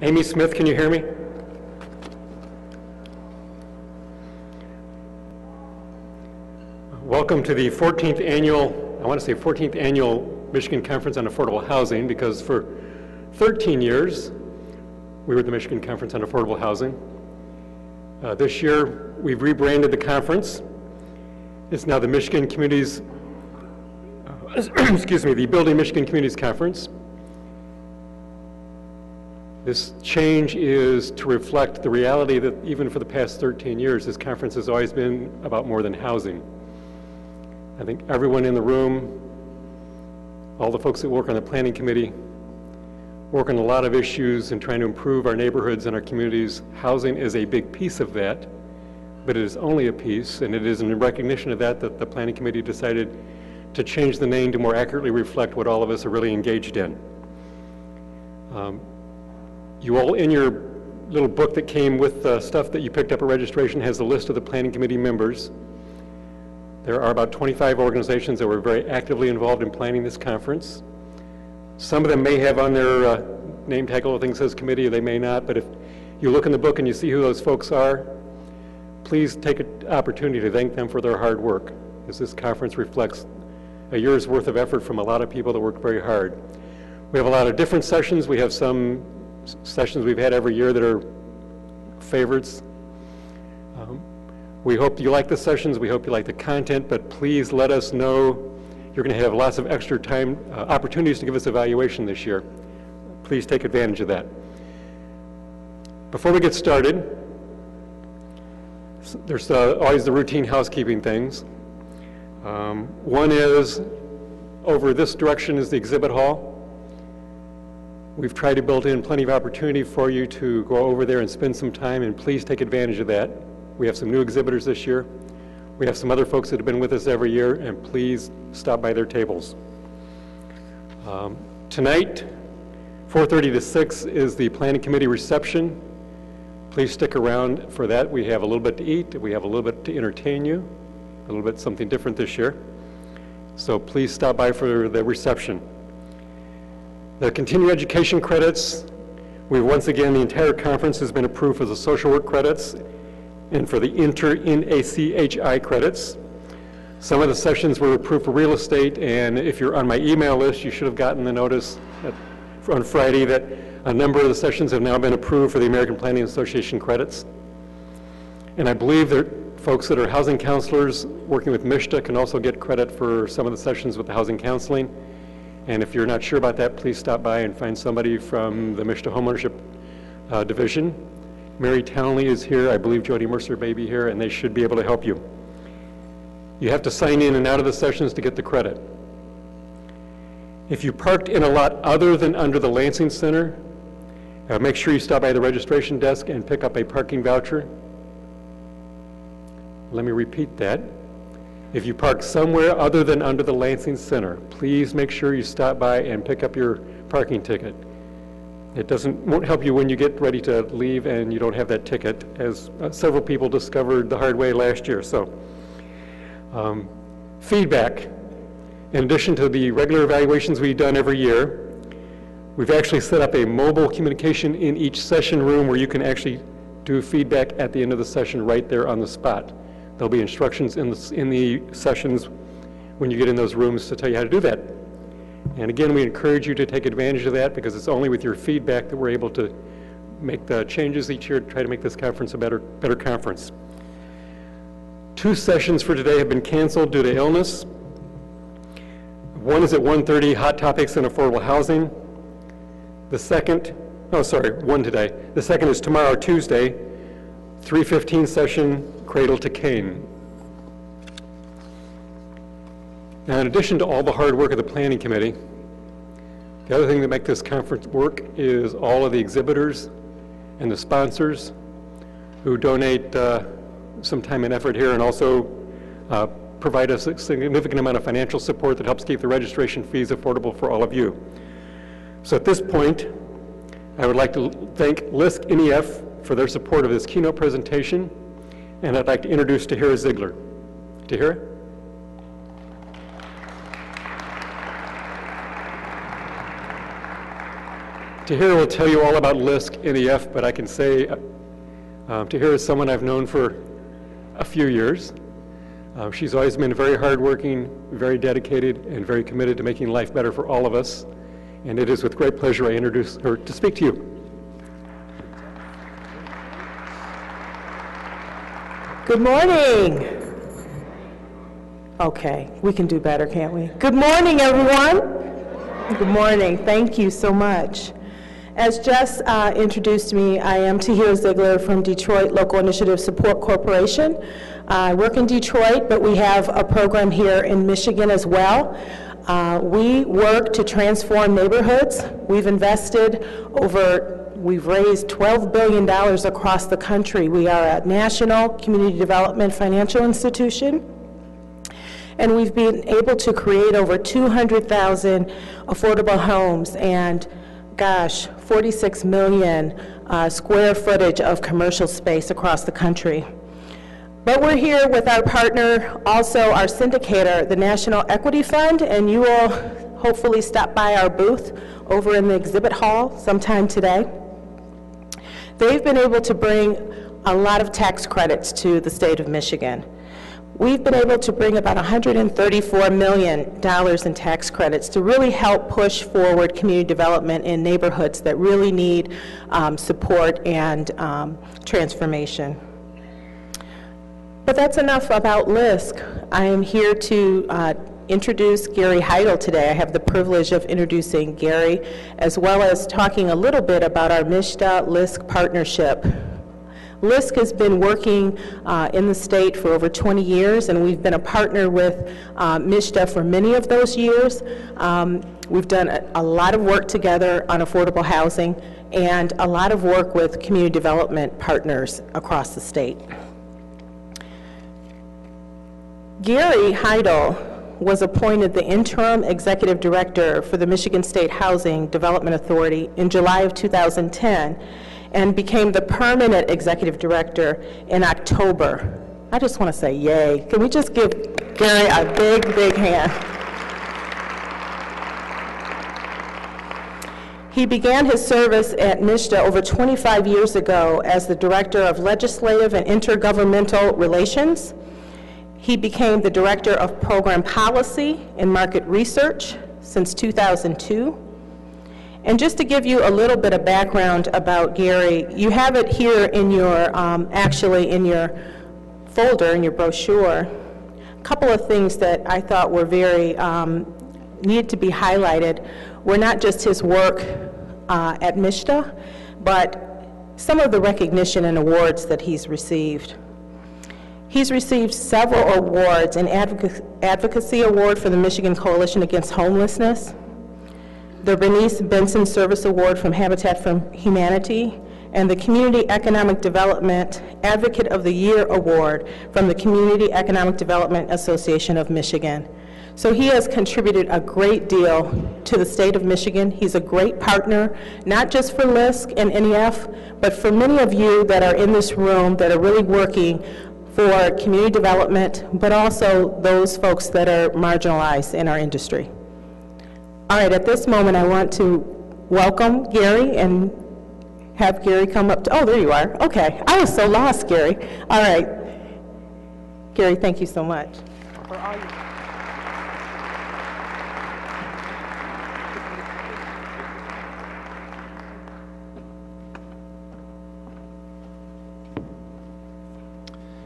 Amy Smith, can you hear me? Welcome to the 14th annual Michigan Conference on Affordable Housing, because for 13 years we were the Michigan Conference on Affordable Housing. This year we've rebranded the conference. It's now the Michigan Communities, the Building Michigan Communities Conference. This change is to reflect the reality that even for the past 13 years, this conference has always been about more than housing. I think everyone in the room, all the folks that work on the planning committee, work on a lot of issues in trying to improve our neighborhoods and our communities. Housing is a big piece of that, but it is only a piece, and it is in recognition of that that the planning committee decided to change the name to more accurately reflect what all of us are really engaged in. You all, in your little book that came with the stuff that you picked up at registration, has a list of the planning committee members. There are about 25 organizations that were very actively involved in planning this conference. Some of them may have on their name tag a little thing that says committee, or they may not, but if you look in the book and you see who those folks are, please take an opportunity to thank them for their hard work, as this conference reflects a year's worth of effort from a lot of people that worked very hard. We have a lot of different sessions. We have some sessions we've had every year that are favorites. We hope you like the sessions, we hope you like the content, but please let us know. You're going to have lots of extra time, opportunities to give us evaluation this year. Please take advantage of that. Before we get started, there's always the routine housekeeping things. One is, over this direction is the exhibit hall. We've tried to build in plenty of opportunity for you to go over there and spend some time, and please take advantage of that. We have some new exhibitors this year. We have some other folks that have been with us every year, and please stop by their tables. Tonight, 4:30 to 6 is the planning committee reception. Please stick around for that. We have a little bit to eat. We have a little bit to entertain you, a little bit something different this year. So please stop by for the reception. The continuing education credits, once again, the entire conference has been approved for the social work credits and for the InACHI credits. Some of the sessions were approved for real estate, and if you're on my email list, you should have gotten the notice on Friday that a number of the sessions have now been approved for the American Planning Association credits. And I believe that folks that are housing counselors working with MSHDA can also get credit for some of the sessions with the housing counseling. And if you're not sure about that, please stop by and find somebody from the MSHDA Homeownership Division. Mary Townley is here. I believe Jody Mercer may be here, and they should be able to help you. You have to sign in and out of the sessions to get the credit. If you parked in a lot other than under the Lansing Center, make sure you stop by the registration desk and pick up a parking voucher. Let me repeat that. If you park somewhere other than under the Lansing Center, please make sure you stop by and pick up your parking ticket. It won't help you when you get ready to leave and you don't have that ticket, as several people discovered the hard way last year. So, feedback. In addition to the regular evaluations we've done every year, we've actually set up a mobile communication in each session room where you can actually do feedback at the end of the session right there on the spot. There'll be instructions in the sessions when you get in those rooms to tell you how to do that. And again, we encourage you to take advantage of that, because it's only with your feedback that we're able to make the changes each year to try to make this conference a better conference. 2 sessions for today have been canceled due to illness. One is at 1:30, Hot Topics in Affordable Housing. One today. The second is tomorrow, Tuesday, 3:15 session, Cradle to Cane. Now, in addition to all the hard work of the planning committee, the other thing that makes this conference work is all of the exhibitors and the sponsors who donate some time and effort here, and also provide us a significant amount of financial support that helps keep the registration fees affordable for all of you. So at this point, I would like to thank LISC NEF for their support of this keynote presentation, and I'd like to introduce Tahira Ziegler. Tahira? Tahira will tell you all about LISC NEF, but I can say Tahira is someone I've known for a few years. She's always been very hardworking, very dedicated, and very committed to making life better for all of us. And it is with great pleasure I introduce her to speak to you. Good morning. Okay, we can do better, can't we? Good morning, everyone. Good morning. Thank you so much. As Jess introduced me, I am Tahira Ziegler from Detroit Local Initiative Support Corporation. I work in Detroit, but we have a program here in Michigan as well. We work to transform neighborhoods. We've invested we've raised $12 billion across the country. We are a national community development financial institution. And we've been able to create over 200,000 affordable homes and, gosh, 46 million square footage of commercial space across the country. But we're here with our partner, also our syndicator, the National Equity Fund, and you will hopefully stop by our booth over in the exhibit hall sometime today. They've been able to bring a lot of tax credits to the state of Michigan. We've been able to bring about $134 million in tax credits to really help push forward community development in neighborhoods that really need support and transformation. But that's enough about LISC. I am here to introduce Gilly Hydel today. I have the privilege of introducing Gary, as well as talking a little bit about our MSHDA-LISC partnership. LISC has been working in the state for over 20 years, and we've been a partner with MSHDA for many of those years. We've done a lot of work together on affordable housing and a lot of work with community development partners across the state. Gilly Hydel was appointed the Interim Executive Director for the Michigan State Housing Development Authority in July of 2010 and became the Permanent Executive Director in October. I just want to say yay. Can we just give Gary a big, big hand? He began his service at MSHDA over 25 years ago as the Director of Legislative and Intergovernmental Relations. He became the Director of Program Policy and Market Research since 2002. And just to give you a little bit of background about Gary, you have it here in your, actually in your folder, in your brochure. A couple of things that I thought were very, needed to be highlighted were not just his work at MSHDA, but some of the recognition and awards that he's received. He's received several awards, an Advocacy Award for the Michigan Coalition Against Homelessness, the Bernice Benson Service Award from Habitat for Humanity, and the Community Economic Development Advocate of the Year Award from the Community Economic Development Association of Michigan. So he has contributed a great deal to the state of Michigan. He's a great partner, not just for LISC and NEF, but for many of you that are in this room that are really working for community development, but also those folks that are marginalized in our industry. All right, at this moment, I want to welcome Gary and have Gary come up to, oh, there you are. Okay, I was so lost, Gary. All right. Gary, thank you so much for all you.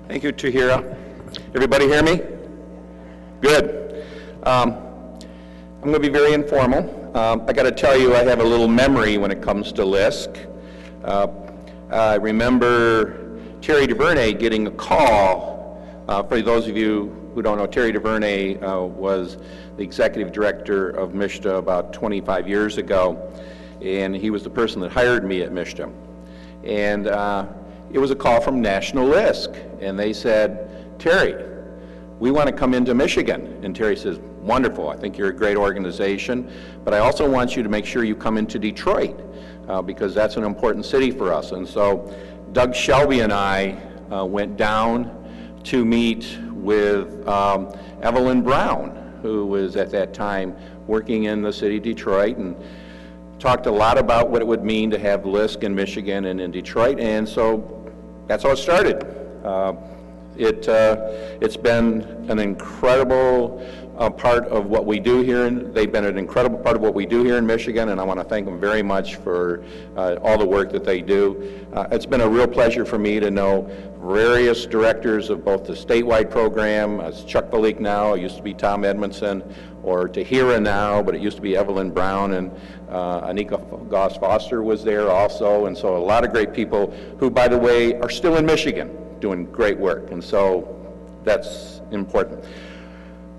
Thank you, Tahira. Everybody hear me? Good. I'm going to be very informal. I got to tell you, I have a little memory when it comes to LISC. I remember Terry DuVernay getting a call. For those of you who don't know, Terry DuVernay was the executive director of MSHDA about 25 years ago, and he was the person that hired me at MSHDA. And it was a call from National LISC, and they said, Terry, we want to come into Michigan. And Terry says, wonderful, I think you're a great organization, but I also want you to make sure you come into Detroit, because that's an important city for us. And so Doug Shelby and I went down to meet with Evelyn Brown, who was at that time working in the city of Detroit, and talked a lot about what it would mean to have LISC in Michigan and in Detroit, and so that's how it started. It's been an incredible part of what we do here, and they've been an incredible part of what we do here in Michigan, and I want to thank them very much for all the work that they do. It's been a real pleasure for me to know various directors of both the statewide program, as Chuck Balik now, it used to be Tom Edmondson, or Tahira now, but it used to be Evelyn Brown, and Anika Goss-Foster was there also, and so a lot of great people who, by the way, are still in Michigan doing great work, and so that's important.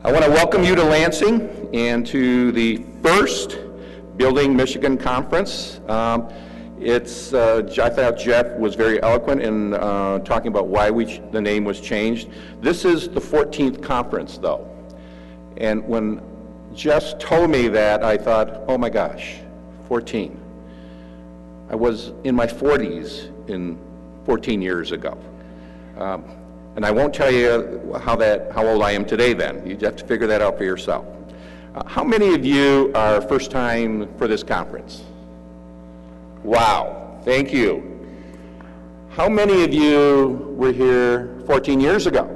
I want to welcome you to Lansing and to the first Building Michigan Conference. I thought Jeff was very eloquent in talking about why the name was changed. This is the 14th conference, though. And when Jeff told me that, I thought, oh my gosh, 14. I was in my 40s 14 years ago. And I won't tell you how old I am today then. You have to figure that out for yourself. How many of you are first time for this conference? Wow, thank you. How many of you were here 14 years ago?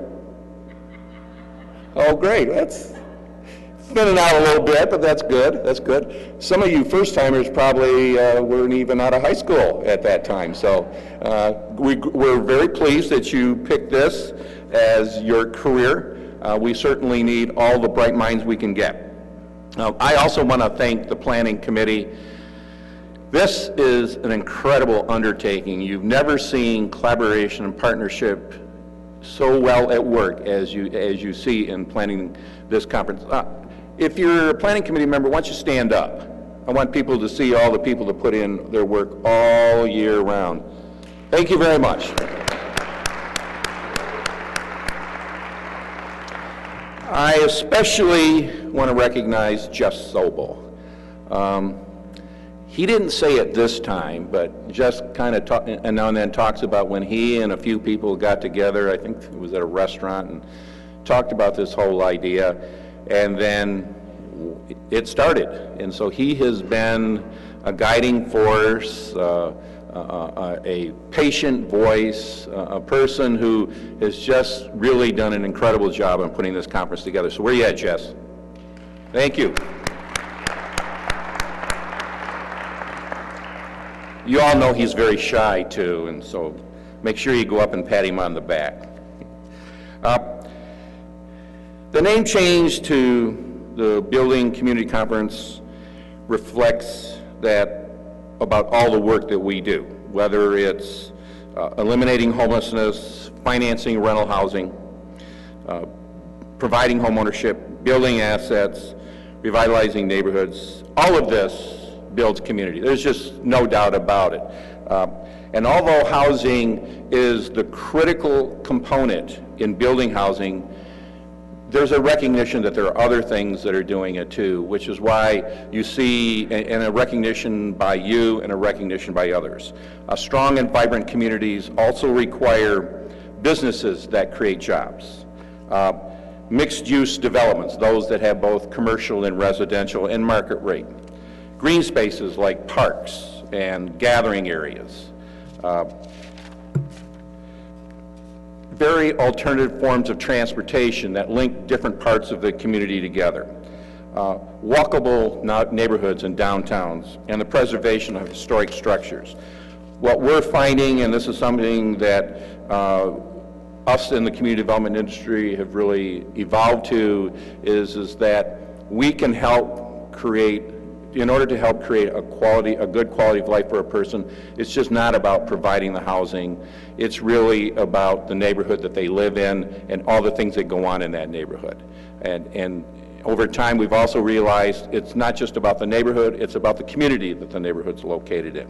Oh, great. It's been an hour a little bit, but that's good. That's good. Some of you first-timers probably weren't even out of high school at that time. So we're very pleased that you picked this as your career. We certainly need all the bright minds we can get. I also want to thank the Planning Committee. This is an incredible undertaking. You've never seen collaboration and partnership so well at work as you see in planning this conference. If you're a Planning Committee member, why don't you stand up? I want people to see all the people that put in their work all year round. Thank you very much. I especially want to recognize Jeff Sobel. He didn't say it this time, but just kind of and now and then talks about when he and a few people got together, I think it was at a restaurant, and talked about this whole idea, and then it started. And so he has been a guiding force, a patient voice, a person who has just really done an incredible job on putting this conference together. So where are you at, Jess? Thank you. You all know he's very shy too, and so make sure you go up and pat him on the back. The name change to the Building Community Conference reflects that about all the work that we do, whether it's eliminating homelessness, financing rental housing, providing home ownership, building assets, revitalizing neighborhoods. All of this builds community. There's just no doubt about it. And although housing is the critical component in building housing, there's a recognition that there are other things that are doing it too, which is why you see, and a recognition by you and a recognition by others. Strong and vibrant communities also require businesses that create jobs. Mixed-use developments, those that have both commercial and residential and market rate. Green spaces like parks and gathering areas. Very alternative forms of transportation that link different parts of the community together. Walkable neighborhoods and downtowns, and the preservation of historic structures. What we're finding, and this is something that us in the community development industry have really evolved to, is that we can help create, in order to help create a good quality of life for a person, it's just not about providing the housing. It's really about the neighborhood that they live in and all the things that go on in that neighborhood. And over time, we've also realized it's not just about the neighborhood, it's about the community that the neighborhood's located in.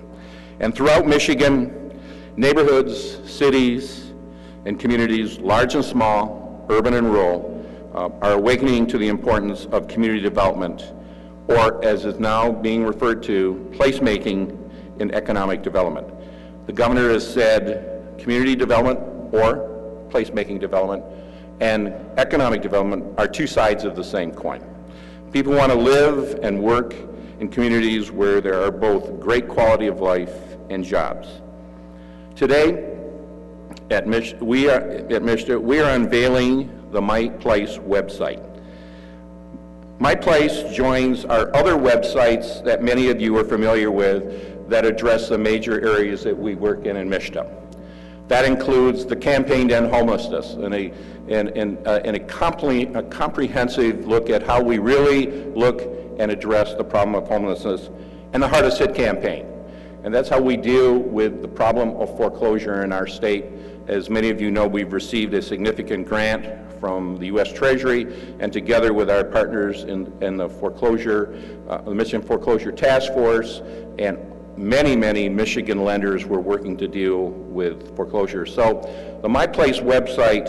And throughout Michigan, neighborhoods, cities, and communities, large and small, urban and rural, are awakening to the importance of community development, or as is now being referred to, placemaking in economic development. The governor has said community development or placemaking development and economic development are two sides of the same coin. People want to live and work in communities where there are both great quality of life and jobs. Today, at MSHDA, we are unveiling the My Place website. My Place joins our other websites that many of you are familiar with that address the major areas that we work in MSHDA. That includes the Campaign to End Homelessness and a comprehensive look at how we really look and address the problem of homelessness, and the Hardest Hit campaign. And that's how we deal with the problem of foreclosure in our state. As many of you know, we've received a significant grant from the U.S. Treasury, and together with our partners in the foreclosure, the Michigan Foreclosure Task Force, and many Michigan lenders were working to deal with foreclosure. So the My Place website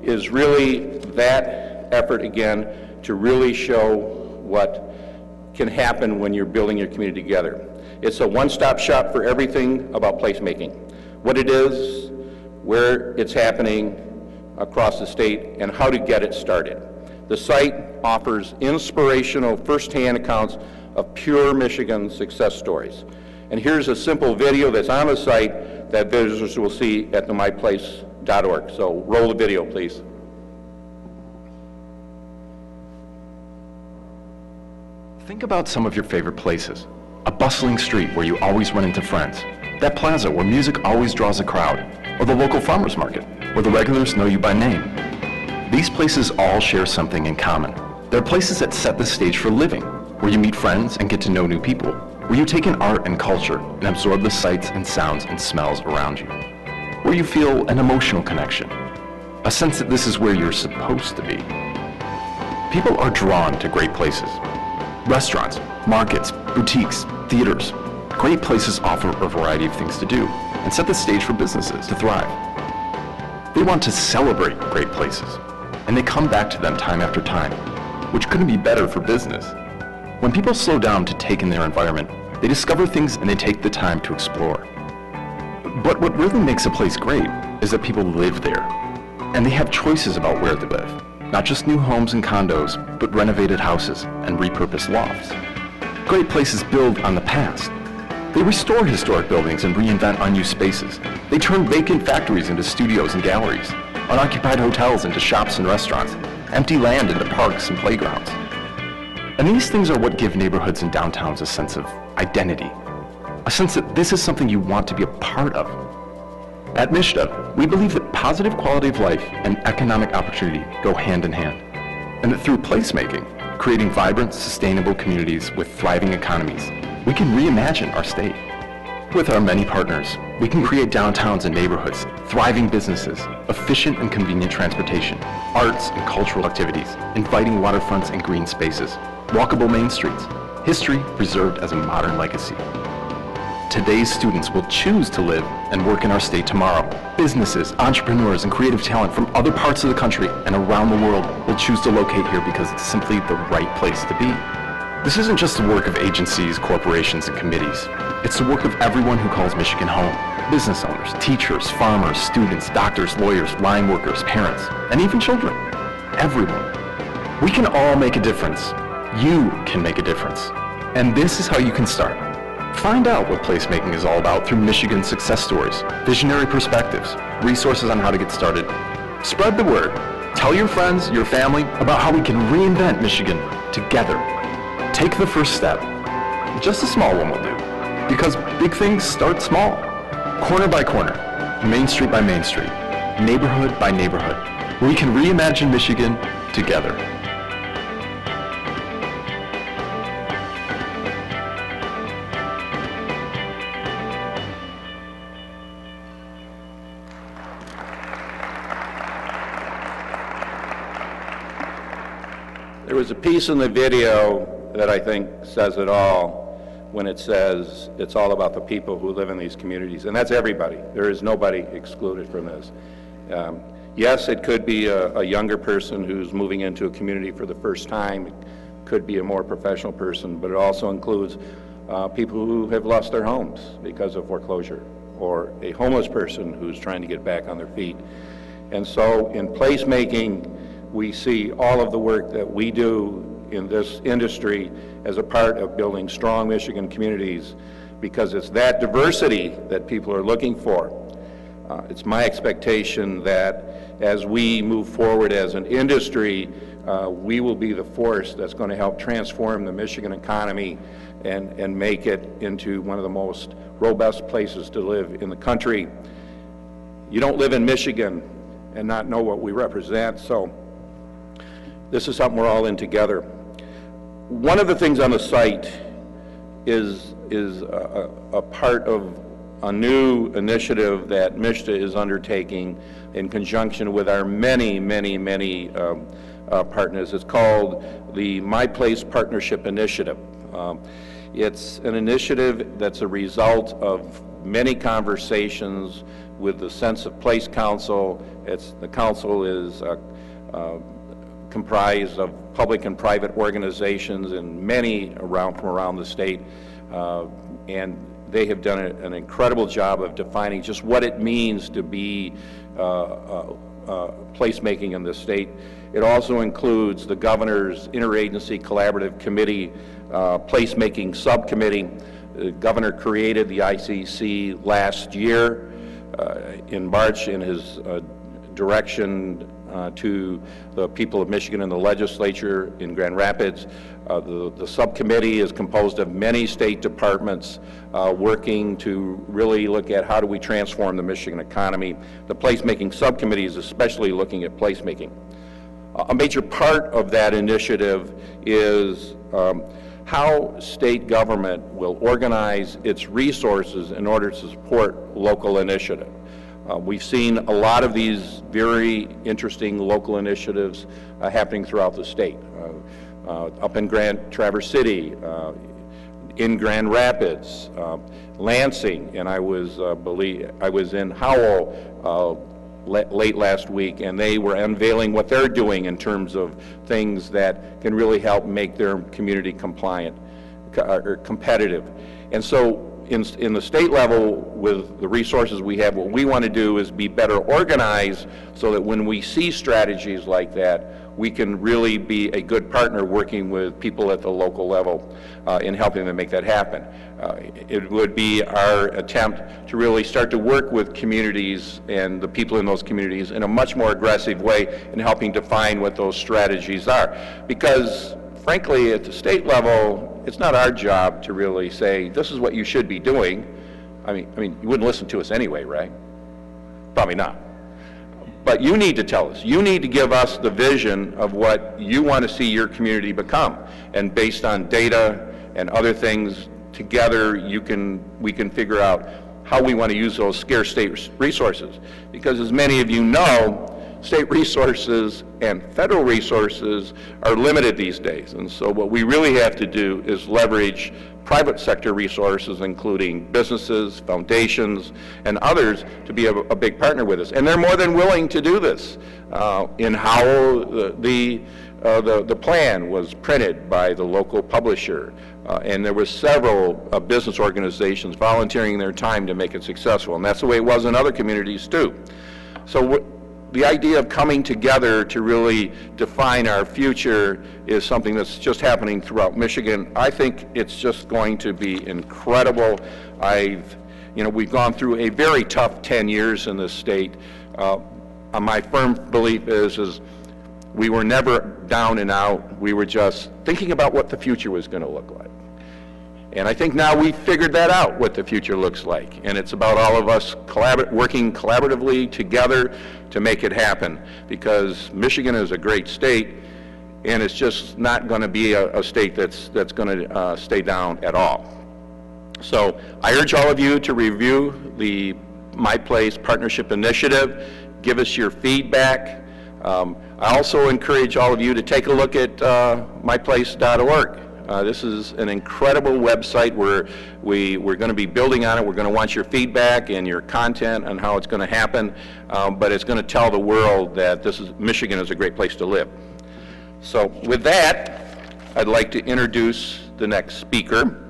is really that effort again to really show what can happen when you're building your community together. It's a one-stop shop for everything about placemaking. What it is, where it's happening across the state, and how to get it started. The site offers inspirational first-hand accounts of pure Michigan success stories. And here's a simple video that's on the site that visitors will see at the myplace.org. So roll the video, please. Think about some of your favorite places. A bustling street where you always run into friends. That plaza where music always draws a crowd. Or the local farmer's market, where the regulars know you by name. These places all share something in common. They're places that set the stage for living, where you meet friends and get to know new people, where you take in art and culture and absorb the sights and sounds and smells around you, where you feel an emotional connection, a sense that this is where you're supposed to be. People are drawn to great places. Restaurants, markets, boutiques, theaters. Great places offer a variety of things to do and set the stage for businesses to thrive. They want to celebrate great places, and they come back to them time after time, which couldn't be better for business. When people slow down to take in their environment, they discover things and they take the time to explore. But what really makes a place great is that people live there, and they have choices about where they live. Not just new homes and condos, but renovated houses and repurposed lofts. Great places build on the past. They restore historic buildings and reinvent unused spaces. They turn vacant factories into studios and galleries, unoccupied hotels into shops and restaurants, empty land into parks and playgrounds. And these things are what give neighborhoods and downtowns a sense of identity, a sense that this is something you want to be a part of. At MSHDA, we believe that positive quality of life and economic opportunity go hand in hand, and that through placemaking, creating vibrant, sustainable communities with thriving economies, we can reimagine our state. With our many partners, we can create downtowns and neighborhoods, thriving businesses, efficient and convenient transportation, arts and cultural activities, inviting waterfronts and green spaces, walkable main streets, history preserved as a modern legacy. Today's students will choose to live and work in our state tomorrow. Businesses, entrepreneurs, and creative talent from other parts of the country and around the world will choose to locate here because it's simply the right place to be. This isn't just the work of agencies, corporations, and committees. It's the work of everyone who calls Michigan home. Business owners, teachers, farmers, students, doctors, lawyers, line workers, parents, and even children. Everyone. We can all make a difference. You can make a difference. And this is how you can start. Find out what placemaking is all about through Michigan success stories, visionary perspectives, resources on how to get started. Spread the word. Tell your friends, your family, about how we can reinvent Michigan together. Take the first step. Just a small one will do. Because big things start small. Corner by corner, Main Street by Main Street, neighborhood by neighborhood, where we can reimagine Michigan together. There was a piece in the video that I think says it all when it says it's all about the people who live in these communities, and that's everybody. There is nobody excluded from this. Yes, it could be a younger person who's moving into a community for the first time. It could be a more professional person, but it also includes people who have lost their homes because of foreclosure, or a homeless person who's trying to get back on their feet. And so in placemaking, we see all of the work that we do in this industry as a part of building strong Michigan communities, because it's that diversity that people are looking for. It's my expectation that as we move forward as an industry, we will be the force that's going to help transform the Michigan economy and make it into one of the most robust places to live in the country. You don't live in Michigan and not know what we represent, so this is something we're all in together. One of the things on the site is a part of a new initiative that MSHDA is undertaking in conjunction with our many partners. It's called the My Place Partnership Initiative. It's an initiative that's a result of many conversations with the Sense of Place Council. The council is comprised of public and private organizations and many from around the state, and they have done an incredible job of defining just what it means to be placemaking in this state. It also includes the governor's Interagency Collaborative Committee, Placemaking Subcommittee. The governor created the ICC last year in March in his direction to the people of Michigan and the legislature in Grand Rapids. The subcommittee is composed of many state departments working to really look at how do we transform the Michigan economy. The placemaking subcommittee is especially looking at placemaking. A major part of that initiative is how state government will organize its resources in order to support local initiative. We've seen a lot of these very interesting local initiatives happening throughout the state. Up in Traverse City, in Grand Rapids, Lansing, and I was in Howell late last week, and they were unveiling what they're doing in terms of things that can really help make their community compliant or competitive. And so in the state level, with the resources we have, what we want to do is be better organized so that when we see strategies like that, we can really be a good partner working with people at the local level in helping them make that happen. It would be our attempt to really start to work with communities and the people in those communities in a much more aggressive way in helping define what those strategies are. Because frankly, at the state level, it's not our job to really say, this is what you should be doing. I mean, you wouldn't listen to us anyway, right? Probably not. But you need to tell us. You need to give us the vision of what you want to see your community become. And based on data and other things, together we can figure out how we want to use those scarce state resources. Because as many of you know, state resources and federal resources are limited these days. And so what we really have to do is leverage private sector resources, including businesses, foundations, and others, to be a big partner with us. And they're more than willing to do this. In Howell, the plan was printed by the local publisher, and there were several business organizations volunteering their time to make it successful. And that's the way it was in other communities too. So the idea of coming together to really define our future is something that's just happening throughout Michigan. I think it's just going to be incredible. We've gone through a very tough 10 years in this state. My firm belief is we were never down and out. We were just thinking about what the future was going to look like. And I think now we've figured that out, what the future looks like. And it's about all of us working collaboratively together to make it happen. Because Michigan is a great state, and it's just not going to be a state that's going to stay down at all. So I urge all of you to review the My Place Partnership Initiative. Give us your feedback. I also encourage all of you to take a look at myplace.org. This is an incredible website where we're going to be building on it. We're going to want your feedback and your content on how it's going to happen, but it's going to tell the world that Michigan is a great place to live. So with that, I'd like to introduce the next speaker.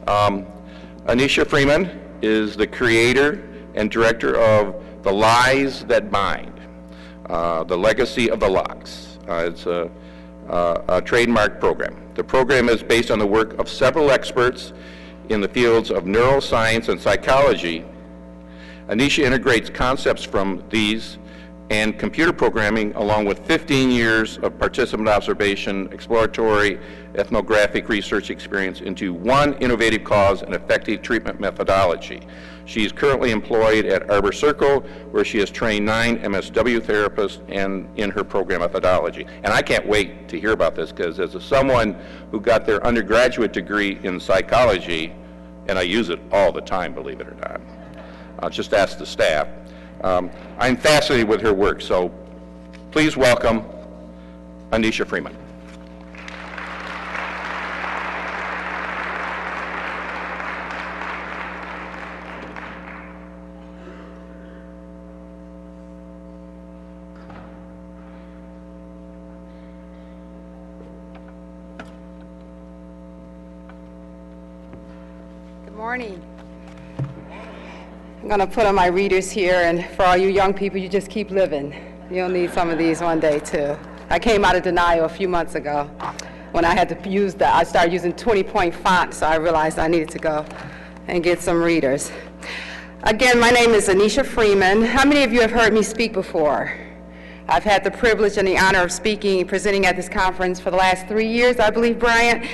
Anisha Freeman is the creator and director of The Lies That Bind, The Legacy of the Locks. It's a trademark program. The program is based on the work of several experts in the fields of neuroscience and psychology. Anisha integrates concepts from these and computer programming along with 15 years of participant observation, exploratory, ethnographic research experience into one innovative cause and effective treatment methodology. She is currently employed at Arbor Circle, where she has trained 9 MSW therapists and in her program methodology. And I can't wait to hear about this, because as someone who got their undergraduate degree in psychology, and I use it all the time, believe it or not, I'll just ask the staff, I'm fascinated with her work, so please welcome Anisha Freeman. Good morning. I'm going to put on my readers here, and for all you young people, you just keep living. You'll need some of these one day, too. I came out of denial a few months ago when I had to use I started using 20-point font, so I realized I needed to go and get some readers. Again, my name is Anisha Freeman. How many of you have heard me speak before? I've had the privilege and the honor of speaking, presenting at this conference for the last 3 years, I believe, Bryant.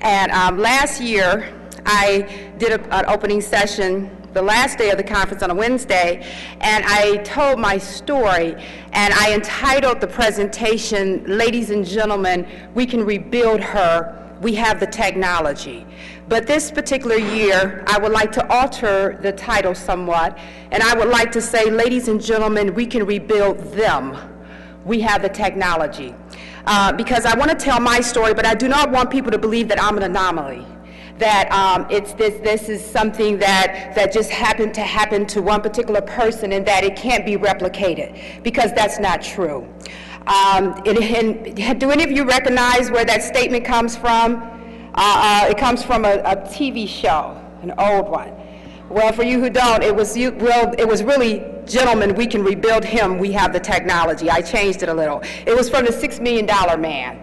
And last year, I did an opening session the last day of the conference on a Wednesday, and I told my story, and I entitled the presentation, "Ladies and Gentlemen, We Can Rebuild Her, We Have the Technology." But this particular year, I would like to alter the title somewhat, and I would like to say, "Ladies and Gentlemen, We Can Rebuild Them, We Have the Technology." Because I want to tell my story, but I do not want people to believe that I'm an anomaly, that this is something that just happened to happen to one particular person and that it can't be replicated, because that's not true. Do any of you recognize where that statement comes from? It comes from a TV show, an old one. Well, for you who don't, it was really, "Gentlemen, we can rebuild him, we have the technology." I changed it a little. It was from the $6 Million Man.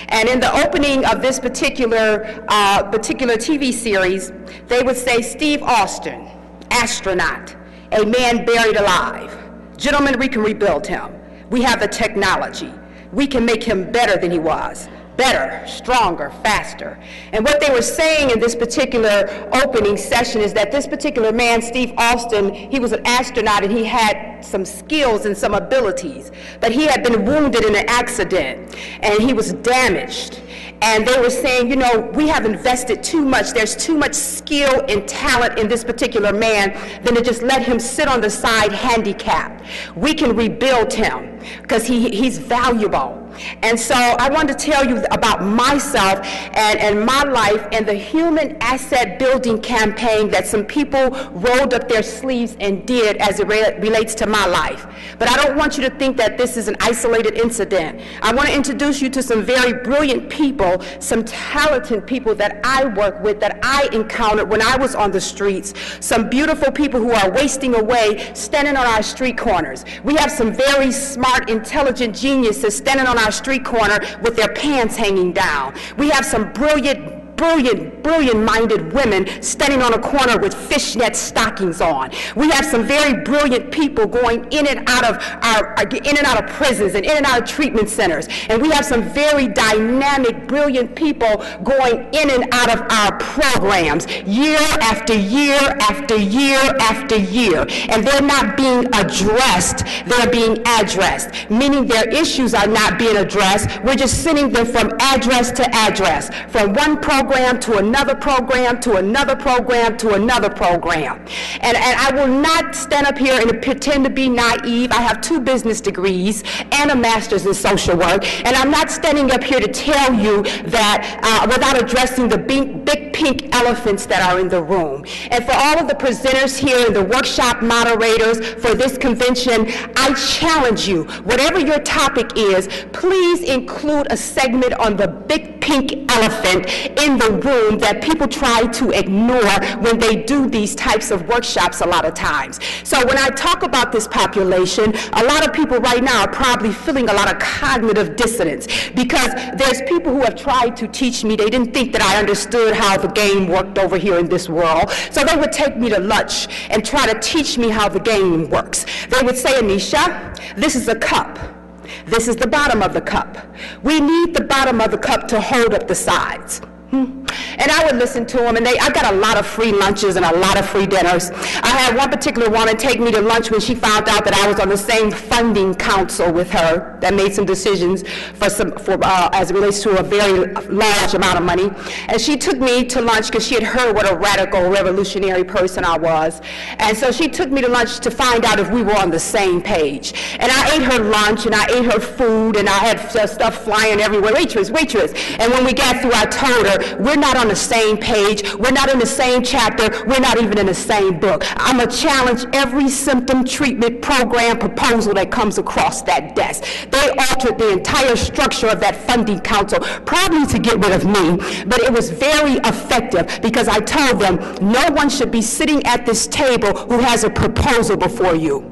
And in the opening of this particular TV series, they would say, "Steve Austin, astronaut, a man buried alive. Gentlemen, we can rebuild him. We have the technology. We can make him better than he was. Better, stronger, faster." And what they were saying in this particular opening session is that this particular man, Steve Austin, he was an astronaut and he had some skills and some abilities, but he had been wounded in an accident and he was damaged. And they were saying, you know, we have invested too much. There's too much skill and talent in this particular man than to just let him sit on the side handicapped. We can rebuild him because he's valuable. And so I wanted to tell you about myself and my life and the human asset building campaign that some people rolled up their sleeves and did as it relates to my life. But I don't want you to think that this is an isolated incident. I want to introduce you to some very brilliant people, some talented people that I work with, that I encountered when I was on the streets, some beautiful people who are wasting away standing on our street corners. We have some very smart, intelligent geniuses standing on our street corner with their pants hanging down. We have some brilliant-minded women standing on a corner with fishnet stockings on. We have some very brilliant people going in and out of prisons and in and out of treatment centers. And we have some very dynamic, brilliant people going in and out of our programs year after year after year after year. And they're not being addressed, they're being addressed, meaning their issues are not being addressed. We're just sending them from address to address, from one program to another program to another program to another program. And I will not stand up here and pretend to be naive. I have 2 business degrees and a master's in social work, and I'm not standing up here to tell you that without addressing the big pink elephants that are in the room. And for all of the presenters here and the workshop moderators for this convention, I challenge you, whatever your topic is, please include a segment on the big pink elephant in the room that people try to ignore when they do these types of workshops a lot of times. So when I talk about this population, a lot of people right now are probably feeling a lot of cognitive dissonance because there's people who have tried to teach me. They didn't think that I understood how the game worked over here in this world. So they would take me to lunch and try to teach me how the game works. They would say, Anisha, this is a cup. This is the bottom of the cup. We need the bottom of the cup to hold up the sides. And I would listen to them, and I got a lot of free lunches and a lot of free dinners. I had one particular woman take me to lunch when she found out that I was on the same funding council with her that made some decisions as it relates to a very large amount of money. And she took me to lunch because she had heard what a radical, revolutionary person I was. And so she took me to lunch to find out if we were on the same page. And I ate her lunch, and I ate her food, and I had stuff flying everywhere. Waitress, waitress. And when we got through, I told her, we're not on the same page, we're not in the same chapter, we're not even in the same book. I'm going to challenge every symptom treatment program proposal that comes across that desk. They altered the entire structure of that funding council, probably to get rid of me, but it was very effective because I told them no one should be sitting at this table who has a proposal before you.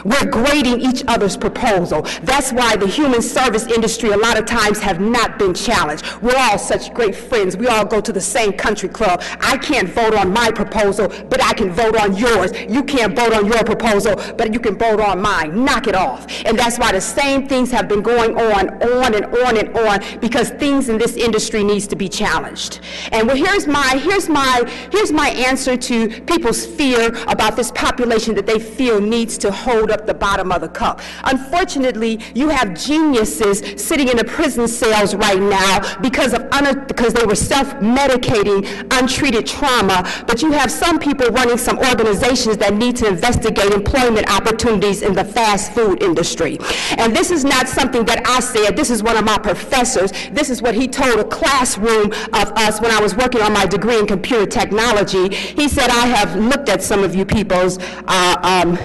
We're grading each other's proposal. That's why the human service industry a lot of times have not been challenged. We're all such great friends. We all go to the same country club. I can't vote on my proposal, but I can vote on yours. You can't vote on your proposal, but you can vote on mine. Knock it off. And that's why the same things have been going on and on and on, because things in this industry needs to be challenged. And well, here's my answer to people's fear about this population that they feel needs to hold up the bottom of the cup. Unfortunately, you have geniuses sitting in the prison cells right now because they were self-medicating untreated trauma, but you have some people running some organizations that need to investigate employment opportunities in the fast food industry. And this is not something that I said. This is one of my professors. This is what he told a classroom of us when I was working on my degree in computer technology. He said, I have looked at some of you people's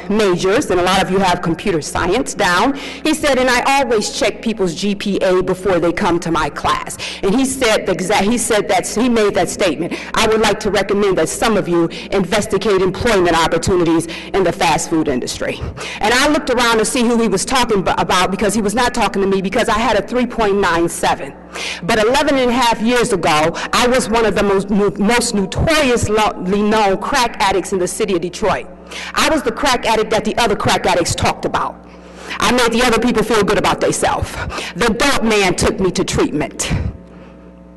majors, and a lot of you have computer science down. He said, and I always check people's GPA before they come to my class. And he said he made that statement. I would like to recommend that some of you investigate employment opportunities in the fast food industry. And I looked around to see who he was talking about, because he was not talking to me, because I had a 3.97. But 11 and a half years ago, I was one of the most notoriously known crack addicts in the city of Detroit. I was the crack addict that the other crack addicts talked about. I made the other people feel good about themselves. The dope man took me to treatment.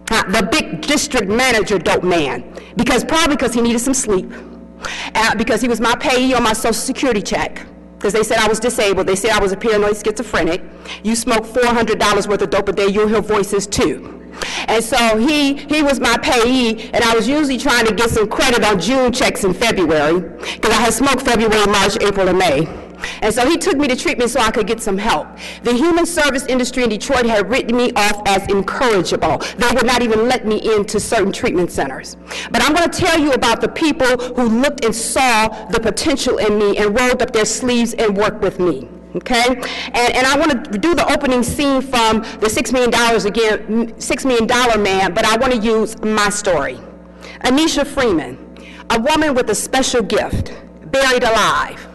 The big district manager dope man, probably because he needed some sleep, because he was my payee on my Social Security check. Because they said I was disabled. They said I was a paranoid schizophrenic. You smoke $400 worth of dope a day, you'll hear voices too. And so he was my payee, and I was usually trying to get some credit on June checks in February, because I had smoked February, March, April, and May. And so he took me to treatment so I could get some help. The human service industry in Detroit had written me off as incorrigible. They would not even let me into certain treatment centers. But I'm going to tell you about the people who looked and saw the potential in me and rolled up their sleeves and worked with me. Okay? And I want to do the opening scene from the $6 Million Man, but I want to use my story. Anisha Freeman, a woman with a special gift, buried alive.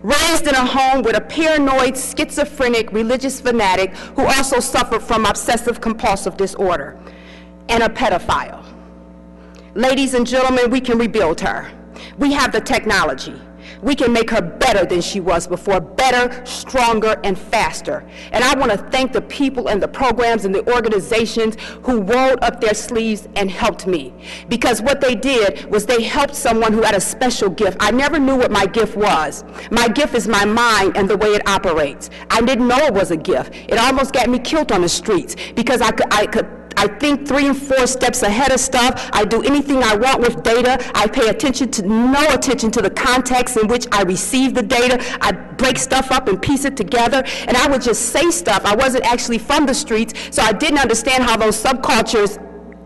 Raised in a home with a paranoid, schizophrenic, religious fanatic who also suffered from obsessive-compulsive disorder, and a pedophile. Ladies and gentlemen, we can rebuild her. We have the technology. We can make her better than she was before, better, stronger, and faster. And I want to thank the people and the programs and the organizations who rolled up their sleeves and helped me. Because what they did was they helped someone who had a special gift. I never knew what my gift was. My gift is my mind and the way it operates. I didn't know it was a gift. It almost got me killed on the streets, because I think 3 and 4 steps ahead of stuff. I do anything I want with data. I pay no attention to the context in which I receive the data. I break stuff up and piece it together, and I would just say stuff. I wasn't actually from the streets, so I didn't understand how those subcultures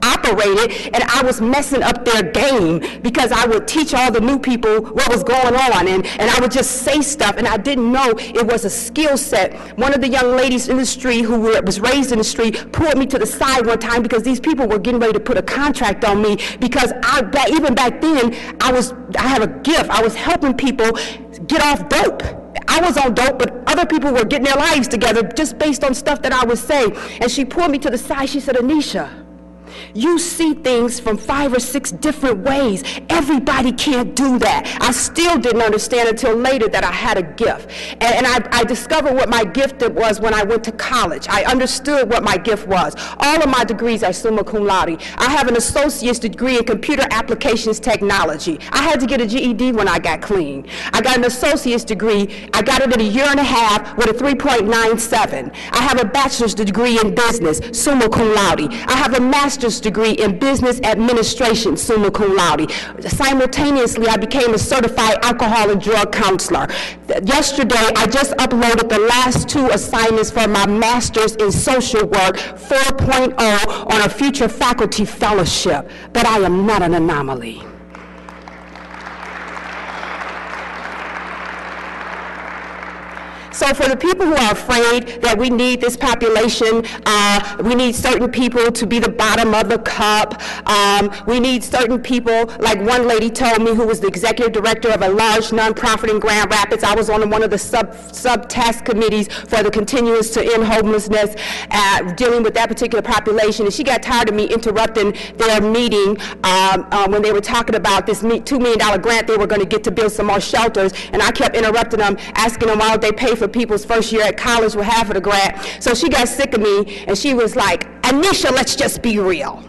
operated, and I was messing up their game because I would teach all the new people what was going on, and I would just say stuff, and I didn't know it was a skill set. One of the young ladies in the street who was raised in the street pulled me to the side one time because these people were getting ready to put a contract on me because even back then, I had a gift. I was helping people get off dope. I was on dope, but other people were getting their lives together just based on stuff that I would say. And she pulled me to the side. She said, Anisha, you see things from 5 or 6 different ways. Everybody can't do that. I still didn't understand until later that I had a gift. And I discovered what my gift was when I went to college. I understood what my gift was. All of my degrees are summa cum laude. I have an associate's degree in computer applications technology. I had to get a GED when I got clean. I got an associate's degree. I got it in a year and a half with a 3.97. I have a bachelor's degree in business, summa cum laude. I have a master's degree in business administration, summa cum laude. Simultaneously, I became a certified alcohol and drug counselor. Yesterday, I just uploaded the last 2 assignments for my master's in social work 4.0 on a future faculty fellowship, but I am not an anomaly. So for the people who are afraid that we need this population, we need certain people to be the bottom of the cup, we need certain people, like one lady told me who was the executive director of a large nonprofit in Grand Rapids. I was on one of the sub-task committees for the Continuous to End Homelessness, dealing with that particular population, and she got tired of me interrupting their meeting when they were talking about this $2 million grant they were going to get to build some more shelters, and I kept interrupting them, asking them why don't they pay for people's first year at college with half of the grant. So she got sick of me, and she was like, Anisha, let's just be real.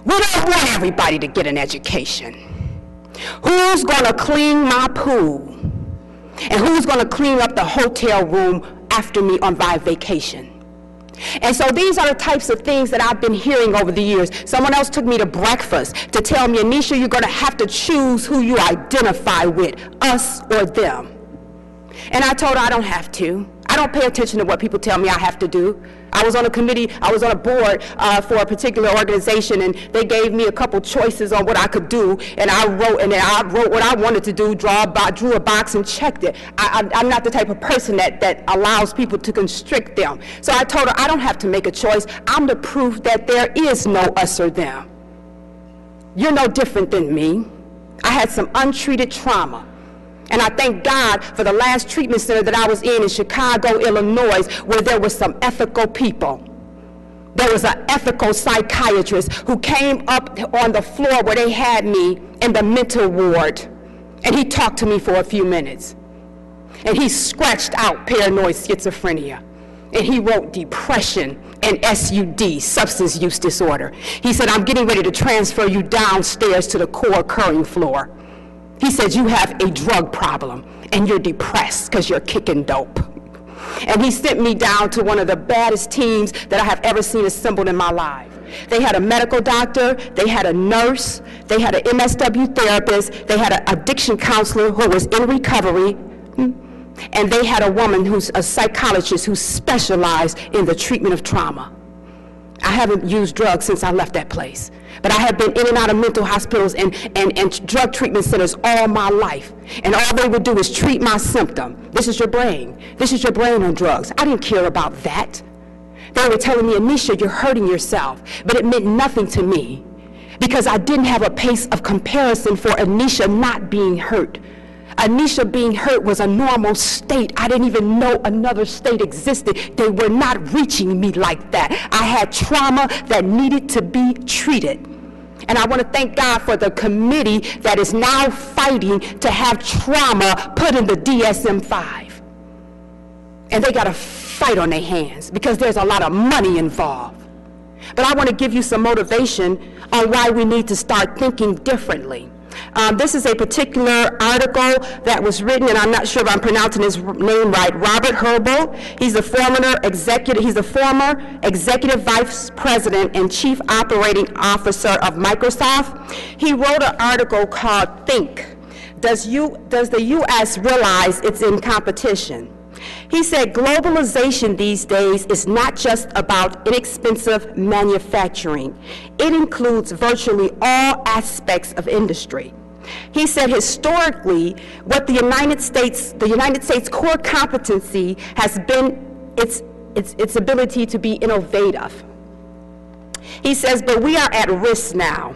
We don't want everybody to get an education. Who's going to clean my pool? And who's going to clean up the hotel room after me on my vacation? And so these are the types of things that I've been hearing over the years. Someone else took me to breakfast to tell me, Anisha, you're going to have to choose who you identify with, us or them. And I told her I don't have to. I don't pay attention to what people tell me I have to do. I was on a committee, I was on a board for a particular organization, and they gave me a couple choices on what I could do, and I wrote what I wanted to do, drew a box and checked it. I'm not the type of person that allows people to constrict them. So I told her I don't have to make a choice. I'm the proof that there is no us or them. You're no different than me. I had some untreated trauma. And I thank God for the last treatment center that I was in Chicago, Illinois, where there were some ethical people. There was an ethical psychiatrist who came up on the floor where they had me in the mental ward, and he talked to me for a few minutes. And he scratched out paranoid schizophrenia, and he wrote depression and SUD, substance use disorder. He said, I'm getting ready to transfer you downstairs to the co-occurring floor. He said, you have a drug problem, and you're depressed because you're kicking dope. And he sent me down to one of the baddest teams that I have ever seen assembled in my life. They had a medical doctor, they had a nurse, they had an MSW therapist, they had an addiction counselor who was in recovery, and they had a woman who's a psychologist who specialized in the treatment of trauma. I haven't used drugs since I left that place. But I have been in and out of mental hospitals and drug treatment centers all my life. And all they would do is treat my symptom. This is your brain. This is your brain on drugs. I didn't care about that. They were telling me, Anisha, you're hurting yourself. But it meant nothing to me because I didn't have a pace of comparison for Anisha not being hurt. Anisha being hurt was a normal state. I didn't even know another state existed. They were not reaching me like that. I had trauma that needed to be treated. And I want to thank God for the committee that is now fighting to have trauma put in the DSM-5. And they got a fight on their hands because there's a lot of money involved. But I want to give you some motivation on why we need to start thinking differently. This is a particular article that was written, and I'm not sure if I'm pronouncing his name right, Robert Heidel. He's the former executive vice president and chief operating officer of Microsoft. He wrote an article called Think. Does the U.S. realize it's in competition? He said, globalization these days is not just about inexpensive manufacturing. It includes virtually all aspects of industry. He said, historically, what the United States core competency has been its ability to be innovative. He says, but we are at risk now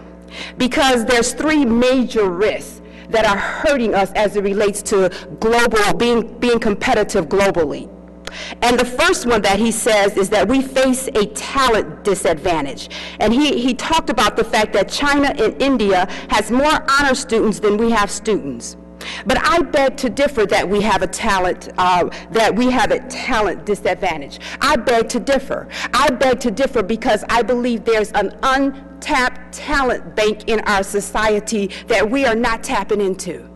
because there's three major risks that are hurting us as it relates to global, being competitive globally. And the first one that he says is that we face a talent disadvantage. And he talked about the fact that China and India has more honor students than we have students. But I beg to differ that we have a talent disadvantage. I beg to differ. I beg to differ because I believe there's an untapped talent bank in our society that we are not tapping into.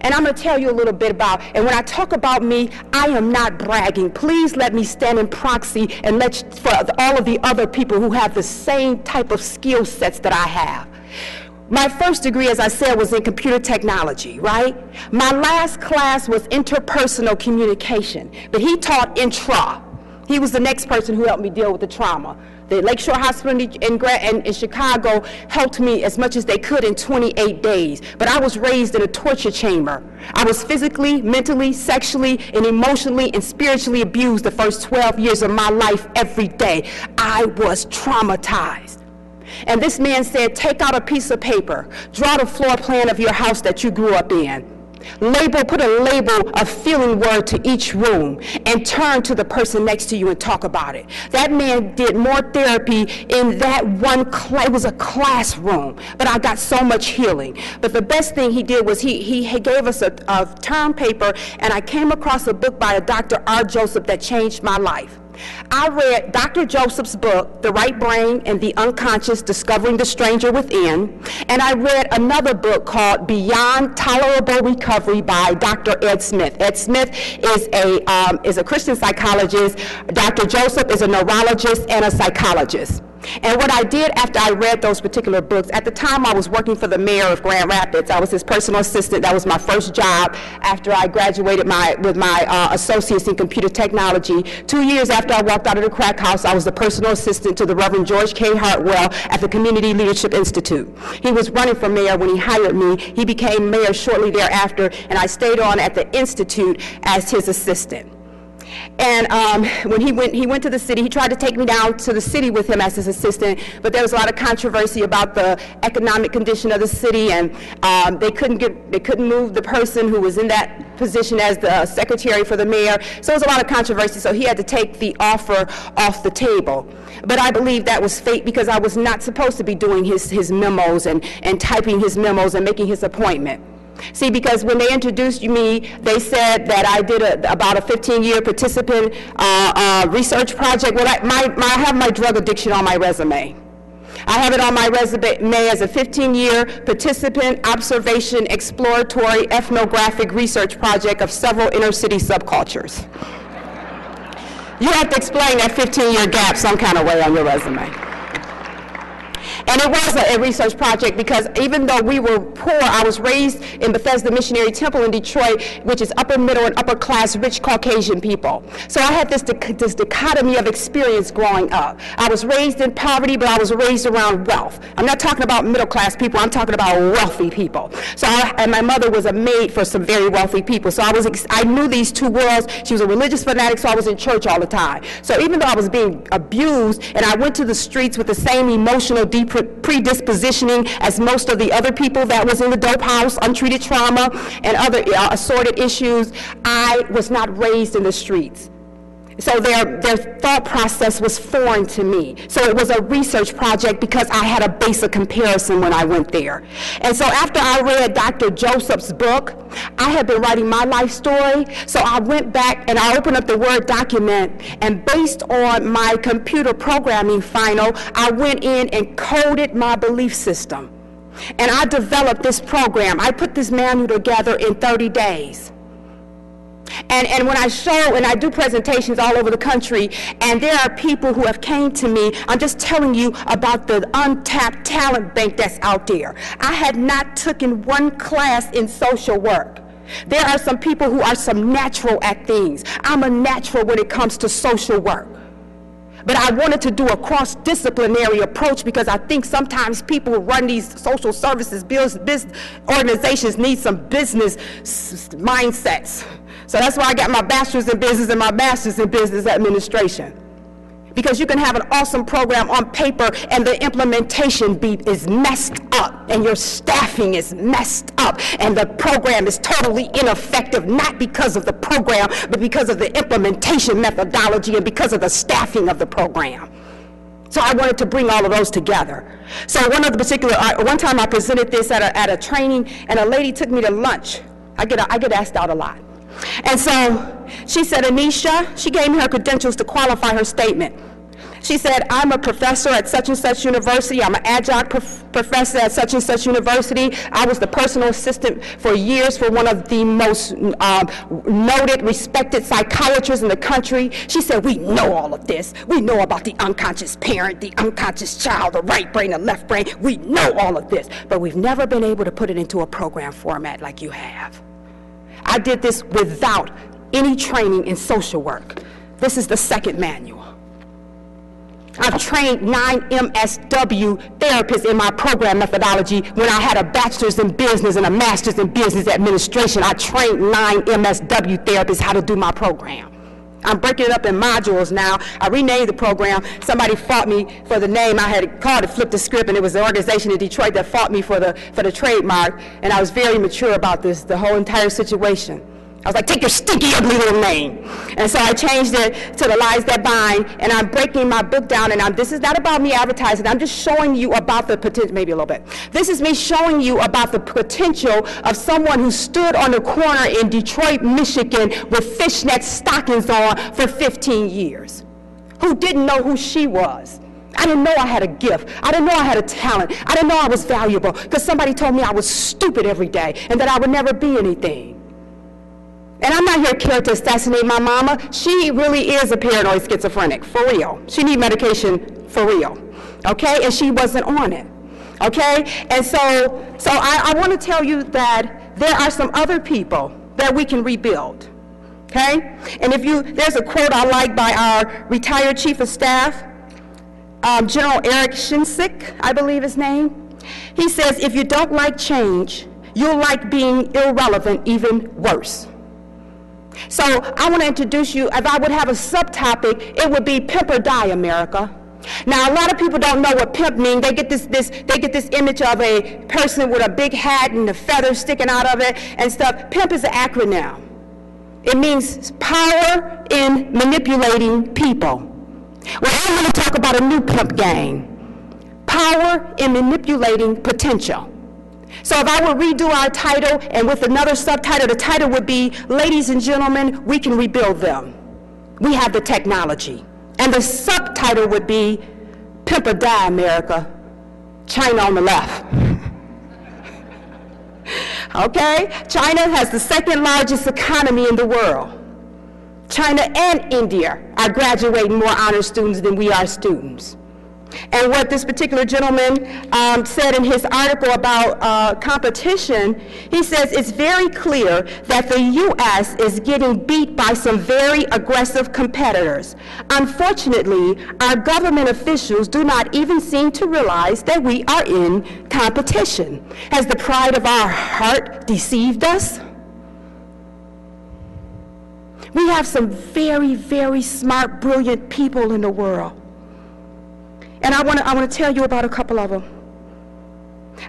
And I'm going to tell you a little bit about, and when I talk about me, I am not bragging. Please let me stand in proxy and for all of the other people who have the same type of skill sets that I have. My first degree, as I said, was in computer technology, right? My last class was interpersonal communication, but he taught intra. He was the next person who helped me deal with the trauma. The Lakeshore Hospital in Chicago helped me as much as they could in 28 days, but I was raised in a torture chamber. I was physically, mentally, sexually, and emotionally and spiritually abused the first 12 years of my life every day. I was traumatized. And this man said, take out a piece of paper, draw the floor plan of your house that you grew up in. Put a label, a feeling word to each room, and turn to the person next to you and talk about it. That man did more therapy in that one class. It was a classroom, but I got so much healing. But the best thing he did was he gave us a term paper, and I came across a book by a Dr. R. Joseph that changed my life. I read Dr. Joseph's book, The Right Brain and the Unconscious, Discovering the Stranger Within, and I read another book called Beyond Tolerable Recovery by Dr. Ed Smith. Ed Smith is a Christian psychologist. Dr. Joseph is a neurologist and a psychologist. And what I did after I read those particular books, at the time I was working for the mayor of Grand Rapids. I was his personal assistant. That was my first job after I graduated with my associates in computer technology. 2 years after I walked out of the crack house, I was the personal assistant to the Reverend George K. Hartwell at the Community Leadership Institute. He was running for mayor when he hired me. He became mayor shortly thereafter, and I stayed on at the Institute as his assistant. And when he went to the city, he tried to take me down to the city with him as his assistant, but there was a lot of controversy about the economic condition of the city, and they couldn't move the person who was in that position as the secretary for the mayor. So there was a lot of controversy, so he had to take the offer off the table. But I believe that was fate because I was not supposed to be doing his memos and typing his memos and making his appointment. See, because when they introduced me, they said that I did about a 15-year participant research project. Well, I have my drug addiction on my resume. I have it on my resume as a 15-year participant observation exploratory ethnographic research project of several inner-city subcultures. You have to explain that 15-year gap some kind of way on your resume. And it was a research project because even though we were poor, I was raised in Bethesda Missionary Temple in Detroit, which is upper middle and upper class rich Caucasian people. So I had this dichotomy of experience growing up. I was raised in poverty, but I was raised around wealth. I'm not talking about middle class people, I'm talking about wealthy people. So and my mother was a maid for some very wealthy people. So I knew these two worlds. She was a religious fanatic, so I was in church all the time. So even though I was being abused and I went to the streets with the same emotional predispositioning as most of the other people that was in the dope house, untreated trauma, and other assorted issues, I was not raised in the streets. So their thought process was foreign to me. So it was a research project because I had a base of comparison when I went there. And so after I read Dr. Joseph's book, I had been writing my life story. So I went back and I opened up the Word document, and based on my computer programming final, I went in and coded my belief system. And I developed this program. I put this manual together in 30 days. And when I show and I do presentations all over the country, and there are people who have came to me, I'm just telling you about the untapped talent bank that's out there. I had not taken one class in social work. There are some people who are some natural at things. I'm a natural when it comes to social work. But I wanted to do a cross-disciplinary approach because I think sometimes people who run these social services business organizations need some business mindsets. So that's why I got my bachelor's in business and my master's in business administration. Because you can have an awesome program on paper and the implementation beat is messed up and your staffing is messed up and the program is totally ineffective, not because of the program, but because of the implementation methodology and because of the staffing of the program. So I wanted to bring all of those together. So one time I presented this at a training and a lady took me to lunch. I get asked out a lot. And so she said, Anisha, she gave me her credentials to qualify her statement. She said, I'm a professor at such and such university. I'm an adjunct professor at such and such university. I was the personal assistant for years for one of the most noted, respected psychiatrists in the country. She said, we know all of this. We know about the unconscious parent, the unconscious child, the right brain, the left brain. We know all of this, but we've never been able to put it into a program format like you have. I did this without any training in social work. This is the second manual. I've trained 9 MSW therapists in my program methodology. When I had a bachelor's in business and a master's in business administration, I trained 9 MSW therapists how to do my program. I'm breaking it up in modules now. I renamed the program. Somebody fought me for the name. I had called it Flip the Script, and it was the organization in Detroit that fought me for the trademark, and I was very mature about this, the whole entire situation. I was like, take your stinky, ugly little name. And so I changed it to The Lies That Bind, and I'm breaking my book down, and this is not about me advertising. I'm just showing you about the potential, maybe a little bit. This is me showing you about the potential of someone who stood on the corner in Detroit, Michigan with fishnet stockings on for 15 years, who didn't know who she was. I didn't know I had a gift. I didn't know I had a talent. I didn't know I was valuable because somebody told me I was stupid every day and that I would never be anything. And I'm not here to assassinate my mama. She really is a paranoid schizophrenic, for real. She needs medication, for real, okay? And she wasn't on it, okay? And so I want to tell you that there are some other people that we can rebuild, okay? And there's a quote I like by our retired chief of staff, General Eric Shinsik, I believe his name. He says, if you don't like change, you'll like being irrelevant even worse. So I want to introduce you, if I would have a subtopic, it would be Pimp or Die America. Now a lot of people don't know what pimp means. They get this image of a person with a big hat and the feathers sticking out of it and stuff. Pimp is an acronym. It means power in manipulating people. Well, I'm going to talk about a new pimp gang. Power in manipulating potential. So if I were to redo our title and with another subtitle, the title would be, Ladies and Gentlemen, We Can Rebuild Them. We have the technology. And the subtitle would be, Pimp or Die America, China on the left. Okay? China has the second largest economy in the world. China and India are graduating more honor students than we are students. And what this particular gentleman said in his article about competition, he says it's very clear that the U.S. is getting beat by some very aggressive competitors. Unfortunately, our government officials do not even seem to realize that we are in competition. Has the pride of our heart deceived us? We have some very, very smart, brilliant people in the world. And I want to tell you about a couple of them.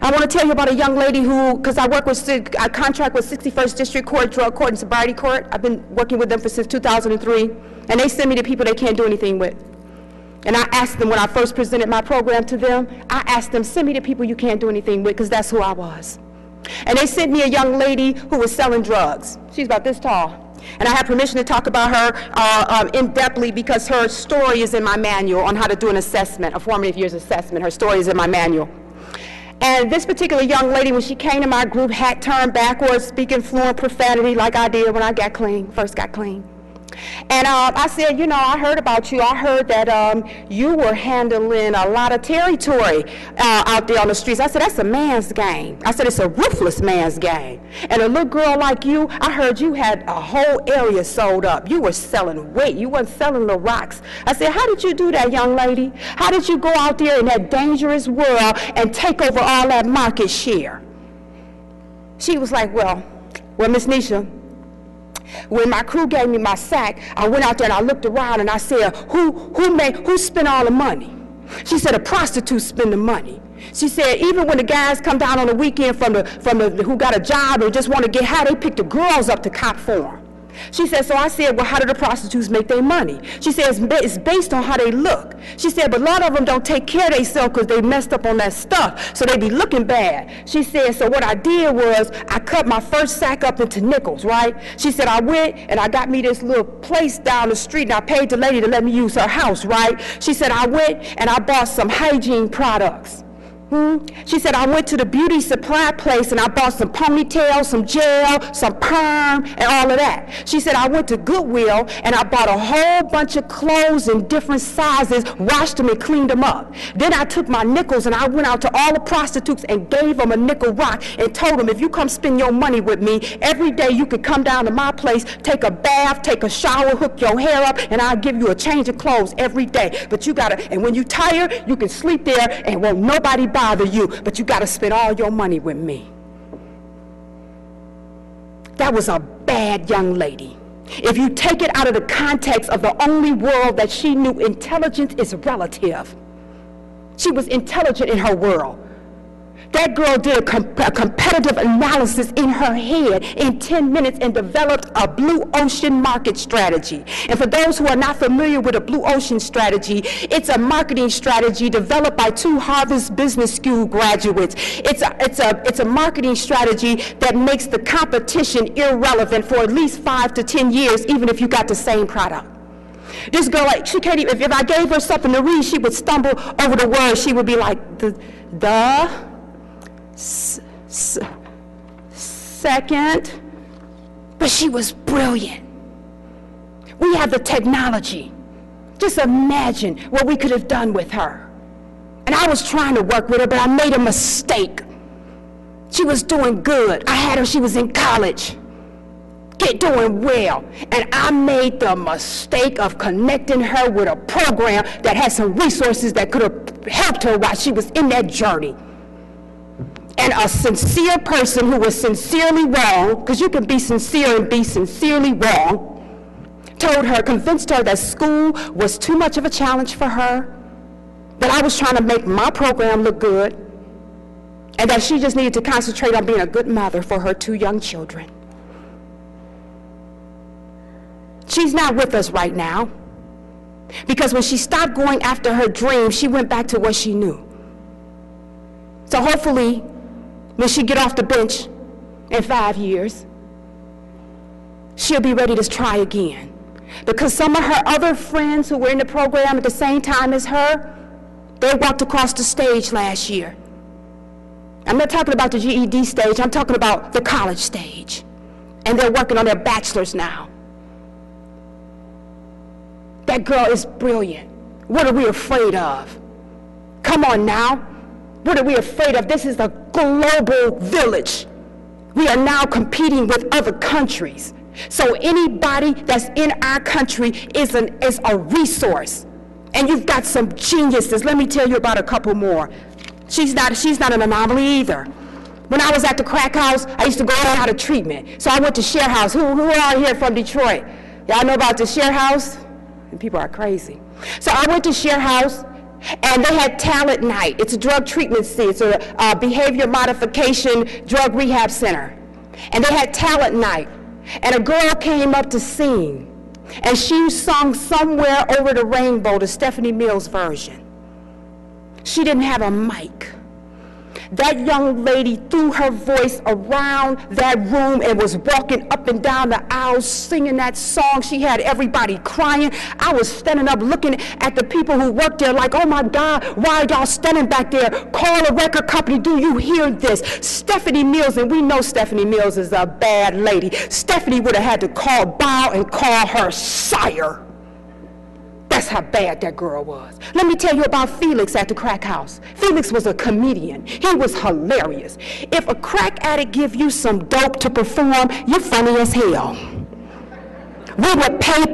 I want to tell you about a young lady who, because I contract with 61st District Court, Drug Court, and Sobriety Court. I've been working with them since 2003, and they send me to people they can't do anything with. And I asked them, when I first presented my program to them, I asked them, send me to people you can't do anything with, because that's who I was. And they sent me a young lady who was selling drugs. She's about this tall. And I have permission to talk about her in-depthly because her story is in my manual on how to do an assessment, a formative years assessment. Her story is in my manual. And this particular young lady, when she came to my group, hat turned backwards, speaking fluent profanity like I did when I got clean, first got clean. And I said, you know, I heard about you. I heard that you were handling a lot of territory out there on the streets. I said, that's a man's game. I said, it's a ruthless man's game. And a little girl like you, I heard you had a whole area sold up. You were selling weight. You weren't selling the rocks. I said, how did you do that, young lady? How did you go out there in that dangerous world and take over all that market share? She was like, well, Miss Nisha, when my crew gave me my sack, I went out there and I looked around and I said, who spent all the money? She said, a prostitute spent the money. She said, even when the guys come down on the weekend from the who got a job or just want to get high, they pick the girls up to cop for them. She said, so I said, well, how do the prostitutes make their money? She said, it's based on how they look. She said, but a lot of them don't take care of themselves because they messed up on that stuff, so they be looking bad. She said, so what I did was I cut my first sack up into nickels, right? She said, I went and I got me this little place down the street and I paid the lady to let me use her house, right? She said, I went and I bought some hygiene products. She said, I went to the beauty supply place and I bought some ponytails, some gel, some perm, and all of that. She said, I went to Goodwill and I bought a whole bunch of clothes in different sizes, washed them and cleaned them up. Then I took my nickels and I went out to all the prostitutes and gave them a nickel rock and told them, if you come spend your money with me, every day you could come down to my place, take a bath, take a shower, hook your hair up, and I'll give you a change of clothes every day. But you gotta, and when you tired, you can sleep there and won't nobody bother you, but you got to spend all your money with me. That was a bad young lady. If you take it out of the context of the only world that she knew, intelligence is relative. She was intelligent in her world. That girl did a competitive analysis in her head in 10 minutes and developed a blue ocean market strategy. And for those who are not familiar with a blue ocean strategy, it's a marketing strategy developed by 2 Harvard Business School graduates. It's a marketing strategy that makes the competition irrelevant for at least 5 to 10 years, even if you got the same product. This girl, like, she can't even, if I gave her something to read, she would stumble over the words. She would be like, second, but she was brilliant. We have the technology. Just imagine what we could have done with her. And I was trying to work with her, but I made a mistake. She was doing good. I had her, she was in college, doing well. And I made the mistake of connecting her with a program that had some resources that could have helped her while she was in that journey. And a sincere person who was sincerely wrong, because you can be sincere and be sincerely wrong, convinced her that school was too much of a challenge for her, that I was trying to make my program look good, and that she just needed to concentrate on being a good mother for her 2 young children. She's not with us right now, because when she stopped going after her dream, she went back to what she knew. So hopefully, when she get off the bench in 5 years, she'll be ready to try again. Because some of her other friends who were in the program at the same time as her, they walked across the stage last year. I'm not talking about the GED stage, I'm talking about the college stage. And they're working on their bachelor's now. That girl is brilliant. What are we afraid of? Come on now. What are we afraid of? This is a global village. We are now competing with other countries. So anybody that's in our country is a resource. And you've got some geniuses. Let me tell you about a couple more. She's not an anomaly either. When I was at the crack house, I used to go out of treatment. So I went to Share House. Who are here from Detroit? Y'all know about the Share House? And people are crazy. So I went to Share House, and they had talent night. It's a drug treatment center. It's a behavior modification drug rehab center. And they had talent night. And a girl came up to sing. And she sung Somewhere Over the Rainbow, the Stephanie Mills version. She didn't have a mic. That young lady threw her voice around that room and was walking up and down the aisles singing that song. She had everybody crying. I was standing up looking at the people who worked there like, oh my God, why are y'all standing back there? Call a record company. Do you hear this? Stephanie Mills, and we know Stephanie Mills is a bad lady. Stephanie would have had to bow and call her sire. That's how bad that girl was. Let me tell you about Felix at the crack house. Felix was a comedian. He was hilarious. If a crack addict give you some dope to perform, you're funny as hell. We would pay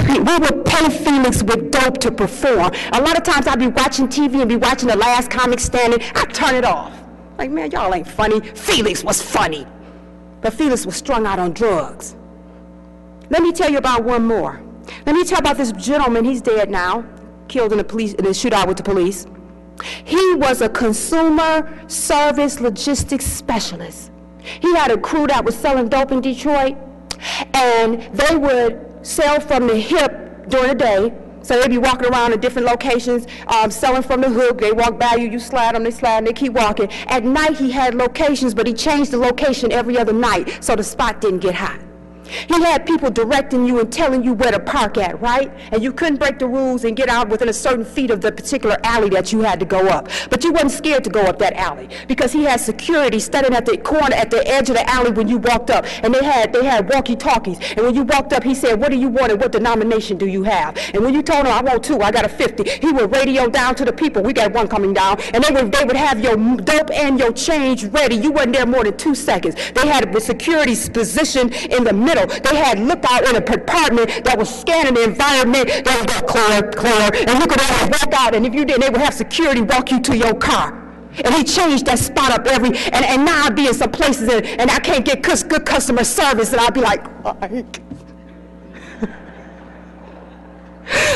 Felix with dope to perform. A lot of times I'd be watching TV and be watching The Last Comic Standing. I'd turn it off. Like, man, y'all ain't funny. Felix was funny. But Felix was strung out on drugs. Let me tell you about one more. Let me tell you about this gentleman. He's dead now, killed in a shootout with the police. He was a consumer service logistics specialist. He had a crew that was selling dope in Detroit, and they would sell from the hip during the day. So they'd be walking around in different locations, selling from the hook. They walk by you, you slide them, they slide, and they keep walking. At night, he had locations, but he changed the location every other night so the spot didn't get hot. He had people directing you and telling you where to park at, right? And you couldn't break the rules and get out within a certain feet of the particular alley that you had to go up. But you wasn't scared to go up that alley because he had security standing at the corner, at the edge of the alley when you walked up. And they had walkie-talkies. And when you walked up, he said, what do you want and what denomination do you have? And when you told him, I want 2, I got a 50, he would radio down to the people, we got 1 coming down, and they would have your dope and your change ready. You wasn't there more than 2 seconds. They had the security's position in the middle. They had lookout in a compartment that was scanning the environment. They would go clear, and look at that and walk out. And if you didn't, they would have security walk you to your car. And he changed that spot up and now I'd be in some places and I can't get good customer service, and I'd be like, Mike.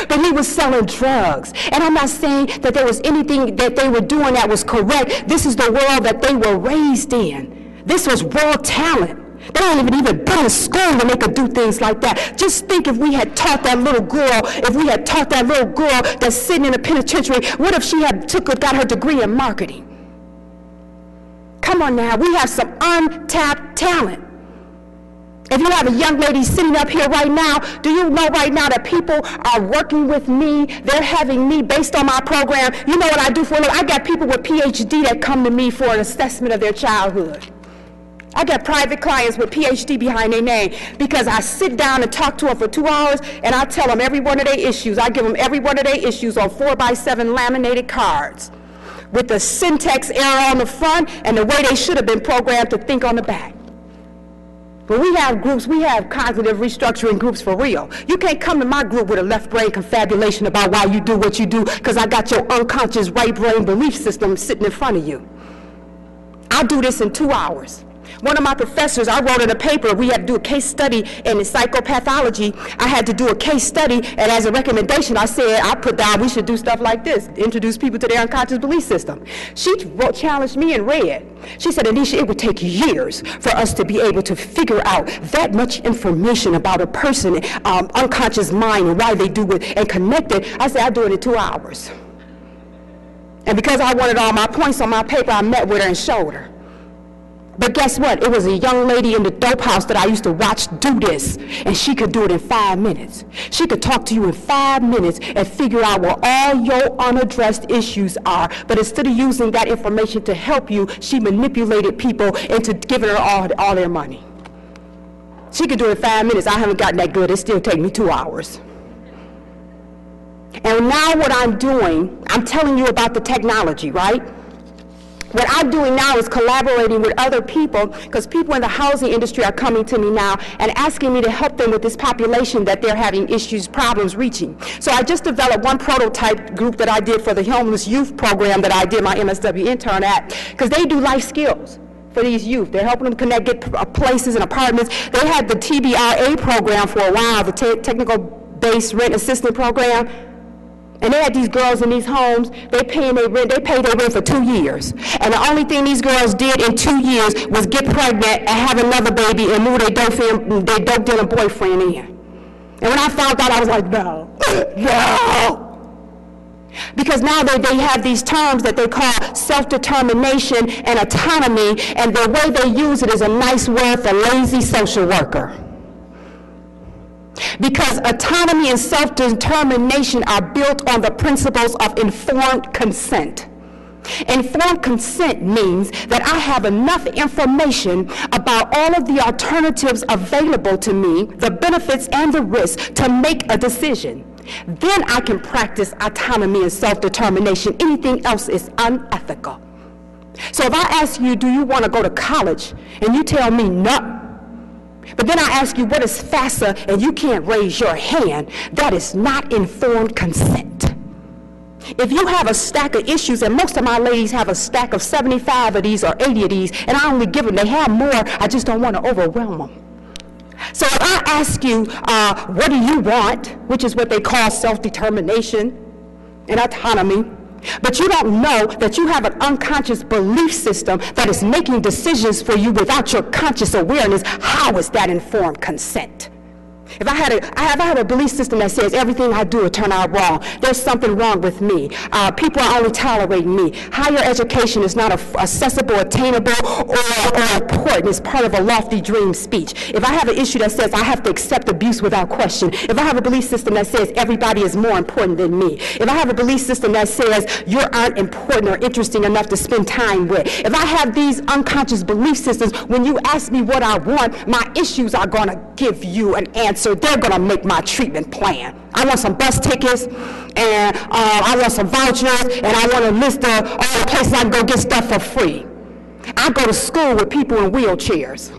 But he was selling drugs. And I'm not saying that there was anything that they were doing that was correct. This is the world that they were raised in. This was raw talent. They don't even been in school when they could do things like that. Just think if we had taught that little girl, that's sitting in a penitentiary, what if she had got her degree in marketing? Come on now, we have some untapped talent. If you have a young lady sitting up here right now, do you know right now that people are working with me? They're having me based on my program. You know what I do for a living? I got people with PhD that come to me for an assessment of their childhood. I got private clients with PhD behind their name because I sit down and talk to them for 2 hours and I tell them every one of their issues. I give them every one of their issues on 4x7 laminated cards with the syntax error on the front and the way they should have been programmed to think on the back. But we have groups, we have cognitive restructuring groups for real. You can't come to my group with a left brain confabulation about why you do what you do because I got your unconscious right brain belief system sitting in front of you. I do this in 2 hours. One of my professors, I wrote in a paper, we had to do a case study in psychopathology. I had to do a case study, and as a recommendation, I said, I put down we should do stuff like this, introduce people to their unconscious belief system. She challenged me and read. She said, Anisha, it would take years for us to be able to figure out that much information about a person, unconscious mind, and why they do it, and connect it. I said, I do it in 2 hours. And because I wanted all my points on my paper, I met with her and showed her. But guess what? It was a young lady in the dope house that I used to watch do this, and she could do it in 5 minutes. She could talk to you in 5 minutes and figure out where all your unaddressed issues are. But instead of using that information to help you, she manipulated people into giving her all their money. She could do it in 5 minutes. I haven't gotten that good. It still takes me 2 hours. And now what I'm doing, I'm telling you about the technology, right? What I'm doing now is collaborating with other people, because people in the housing industry are coming to me now and asking me to help them with this population that they're having issues, problems reaching. So I just developed one prototype group that I did for the homeless youth program that I did my MSW intern at, because they do life skills for these youth. They're helping them connect, get places and apartments. They had the TBRA program for a while, the Technical Based Rent Assistance Program. And they had these girls in these homes, they paid their rent for 2 years. And the only thing these girls did in 2 years was get pregnant and have another baby and move their dope dealer boyfriend in. And when I found out, I was like, no, no. Because now they have these terms that they call self-determination and autonomy, and the way they use it is a nice word for lazy social worker. Because autonomy and self-determination are built on the principles of informed consent. Informed consent means that I have enough information about all of the alternatives available to me, the benefits and the risks, to make a decision. Then I can practice autonomy and self-determination. Anything else is unethical. So if I ask you, do you want to go to college? And you tell me no. But then I ask you, what is FAFSA? And you can't raise your hand. That is not informed consent. If you have a stack of issues, and most of my ladies have a stack of 75 of these or 80 of these, and I only give them, they have more, I just don't want to overwhelm them. So if I ask you, what do you want, which is what they call self-determination and autonomy, but you don't know that you have an unconscious belief system that is making decisions for you without your conscious awareness, how is that informed consent? If I had a belief system that says everything I do will turn out wrong, there's something wrong with me. People are only tolerating me. Higher education is not accessible, attainable, or important. It's part of a lofty dream speech. If I have an issue that says I have to accept abuse without question, if I have a belief system that says everybody is more important than me, if I have a belief system that says you aren't important or interesting enough to spend time with, if I have these unconscious belief systems, when you ask me what I want, my issues are going to give you an answer. They're going to make my treatment plan. I want some bus tickets, and I want some vouchers, and I want a list of all the places I can go get stuff for free. I go to school with people in wheelchairs.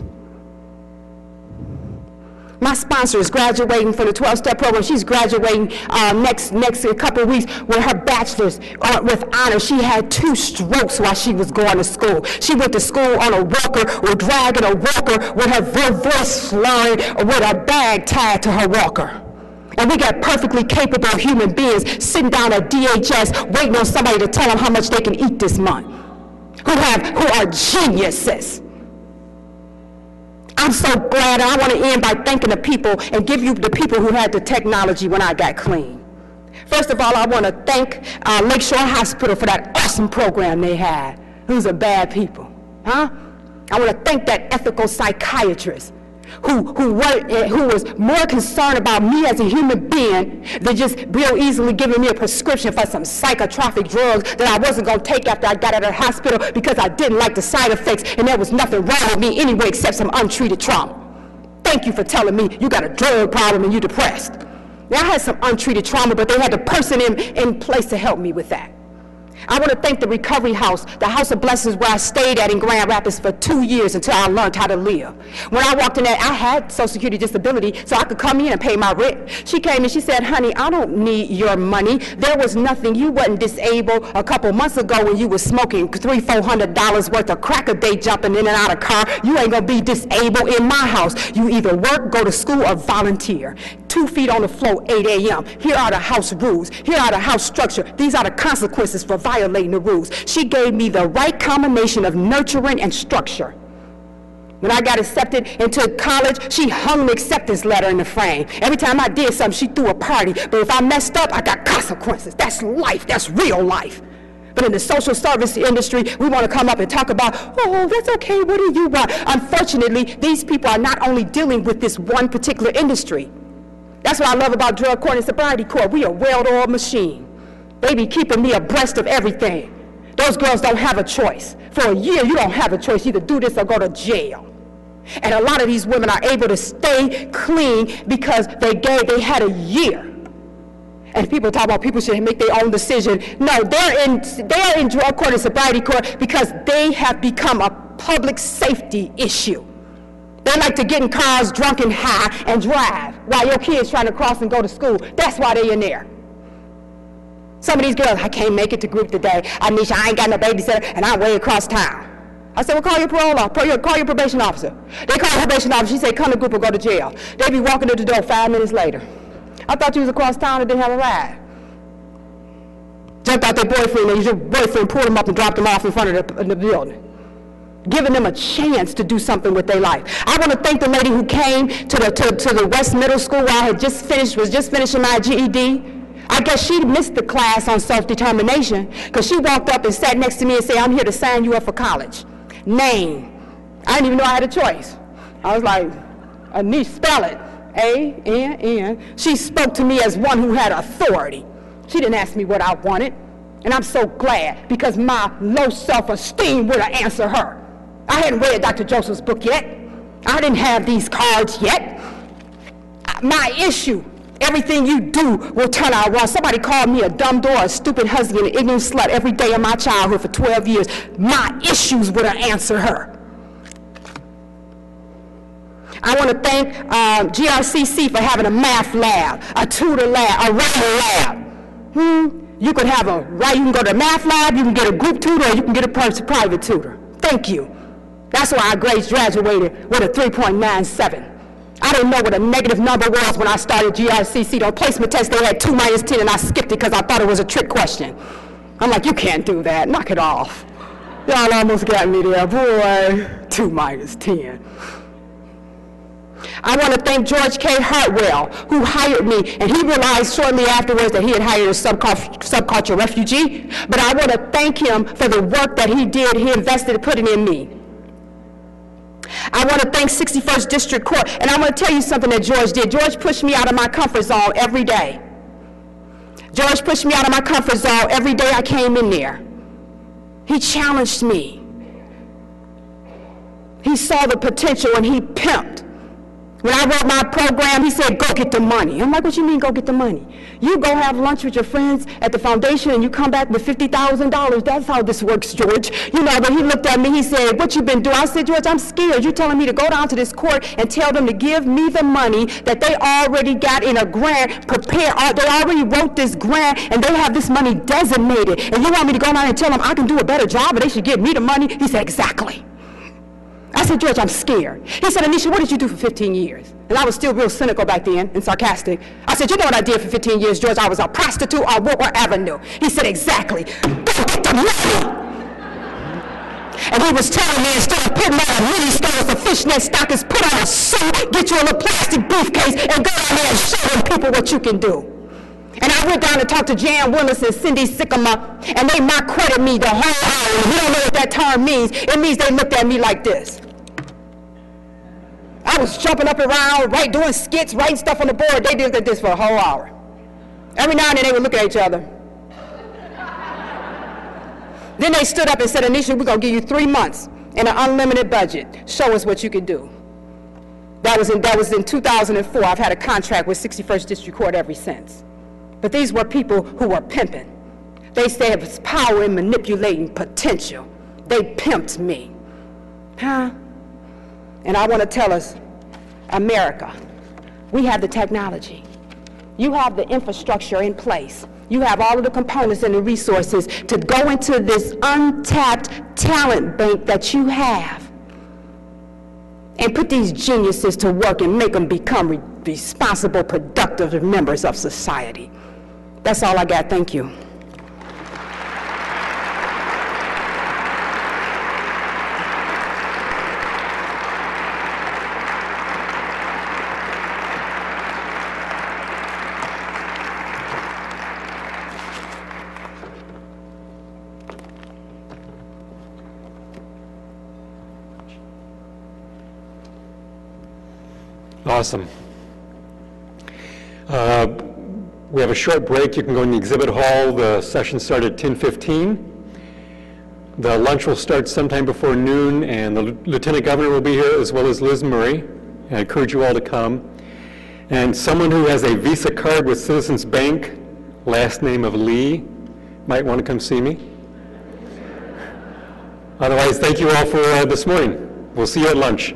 My sponsor is graduating from the 12-step program. She's graduating next couple of weeks with her bachelor's with honors. She had 2 strokes while she was going to school. She went to school on a walker or dragging a walker with her voice slurring or with a bag tied to her walker. And we got perfectly capable human beings sitting down at DHS waiting on somebody to tell them how much they can eat this month, who are geniuses. I'm so glad, and I want to end by thanking the people and give you the people who had the technology when I got clean. First of all, I want to thank Lakeshore Hospital for that awesome program they had. Those are bad people, huh? I want to thank that ethical psychiatrist who was more concerned about me as a human being than just real easily giving me a prescription for some psychotropic drugs that I wasn't going to take after I got out of the hospital because I didn't like the side effects and there was nothing wrong with me anyway except some untreated trauma. Thank you for telling me you got a drug problem and you're depressed. Now, I had some untreated trauma, but they had the person in place to help me with that. I want to thank the Recovery House, the House of Blessings where I stayed at in Grand Rapids for 2 years until I learned how to live. When I walked in there, I had Social Security disability, so I could come in and pay my rent. She came and she said, honey, I don't need your money. There was nothing. You wasn't disabled a couple months ago when you was smoking $300-400 worth of crack a day jumping in and out of car. You ain't going to be disabled in my house. You either work, go to school, or volunteer. 2 feet on the floor, 8 a.m. Here are the house rules. Here are the house structure. These are the consequences for violating the rules. She gave me the right combination of nurturing and structure. When I got accepted into college, she hung the acceptance letter in the frame. Every time I did something, she threw a party. But if I messed up, I got consequences. That's life. That's real life. But in the social service industry, we want to come up and talk about, oh, that's okay, what do you want? Unfortunately, these people are not only dealing with this one particular industry. That's what I love about drug court and sobriety court. We are a well-oiled machine. They be keeping me abreast of everything. Those girls don't have a choice. For a year, you don't have a choice. Either do this or go to jail. And a lot of these women are able to stay clean because they had a year. And people talk about people should make their own decision. No, they're in drug court and sobriety court because they have become a public safety issue. They like to get in cars drunk and high and drive while your kid's trying to cross and go to school. That's why they're in there. Some of these girls, I can't make it to group today. Anisha, I ain't got no babysitter, and I'm way across town. I said, well, call your parole officer, call your probation officer. They call the probation officer. She said, come to group or go to jail. They be walking to the door 5 minutes later. I thought you was across town and didn't have a ride. Jumped out their boyfriend, and your boyfriend pulled them up and dropped them off in front of the building, giving them a chance to do something with their life. I want to thank the lady who came to the West Middle School where I had was just finishing my GED. I guess she missed the class on self-determination because she walked up and sat next to me and said, I'm here to sign you up for college. Name. I didn't even know I had a choice. I was like, Anish, spell it. A-N-N. She spoke to me as one who had authority. She didn't ask me what I wanted. And I'm so glad because my low self-esteem would have answered her. I hadn't read Dr. Joseph's book yet. I didn't have these cards yet. My issue, everything you do will turn out wrong. Somebody called me a dumb door, a stupid husband, an ignorant slut every day of my childhood for 12 years. My issues would have answered her. I want to thank GRCC for having a math lab, a tutor lab, a writing lab. You could have you can go to the math lab, you can get a group tutor, or you can get a private tutor. Thank you. That's why I graduated with a 3.97. I didn't know what a negative number was when I started GRCC. The placement test, they had 2 minus 10, and I skipped it because I thought it was a trick question. I'm like, you can't do that. Knock it off. Y'all almost got me there. Boy, 2 minus 10. I want to thank George K. Hartwell, who hired me, and he realized shortly afterwards that he had hired a subculture refugee. But I want to thank him for the work that he did, he invested in putting in me. I want to thank 61st District Court, and I want to tell you something that George did. George pushed me out of my comfort zone every day. George pushed me out of my comfort zone every day I came in there. He challenged me. He saw the potential and he pimped. When I wrote my program, he said, go get the money. I'm like, what you mean go get the money? You go have lunch with your friends at the foundation and you come back with $50,000. That's how this works, George. You know, but he looked at me, he said, what you been doing? I said, George, I'm scared. You're telling me to go down to this court and tell them to give me the money that they already got in a grant prepared. They already wrote this grant and they have this money designated. And you want me to go down and tell them I can do a better job and they should give me the money? He said, exactly. I said, George, I'm scared. He said, Anisha, what did you do for 15 years? And I was still real cynical back then and sarcastic. I said, you know what I did for 15 years, George? I was a prostitute on Woodward Avenue. He said, exactly. Go get the money. And he was telling me instead of putting on a mini skirt with a fishnet stockings, put on a suit, get you a little plastic briefcase, and go down there and show them people what you can do. And I went down and talked to Jan Willis and Cindy Sycamore, and they mock credit me the whole hour. And you don't know what that term means. It means they looked at me like this. I was jumping up and around, doing skits, writing stuff on the board. They did this for a whole hour. Every now and then they would look at each other. Then they stood up and said, Anisha, we're going to give you 3 months and an unlimited budget. Show us what you can do. That was in 2004. I've had a contract with 61st District Court ever since. But these were people who were pimping. They said it was power in manipulating potential. They pimped me. Huh? And I want to tell us, America, we have the technology. You have the infrastructure in place. You have all of the components and the resources to go into this untapped talent bank that you have and put these geniuses to work and make them become responsible, productive members of society. That's all I got. Thank you. Awesome. We have a short break. You can go in the exhibit hall. The session started at 10:15. The lunch will start sometime before noon, and the Lieutenant Governor will be here, as well as Liz Murray. I encourage you all to come. And someone who has a Visa card with Citizens Bank, last name of Lee, might want to come see me. Otherwise, thank you all for this morning. We'll see you at lunch.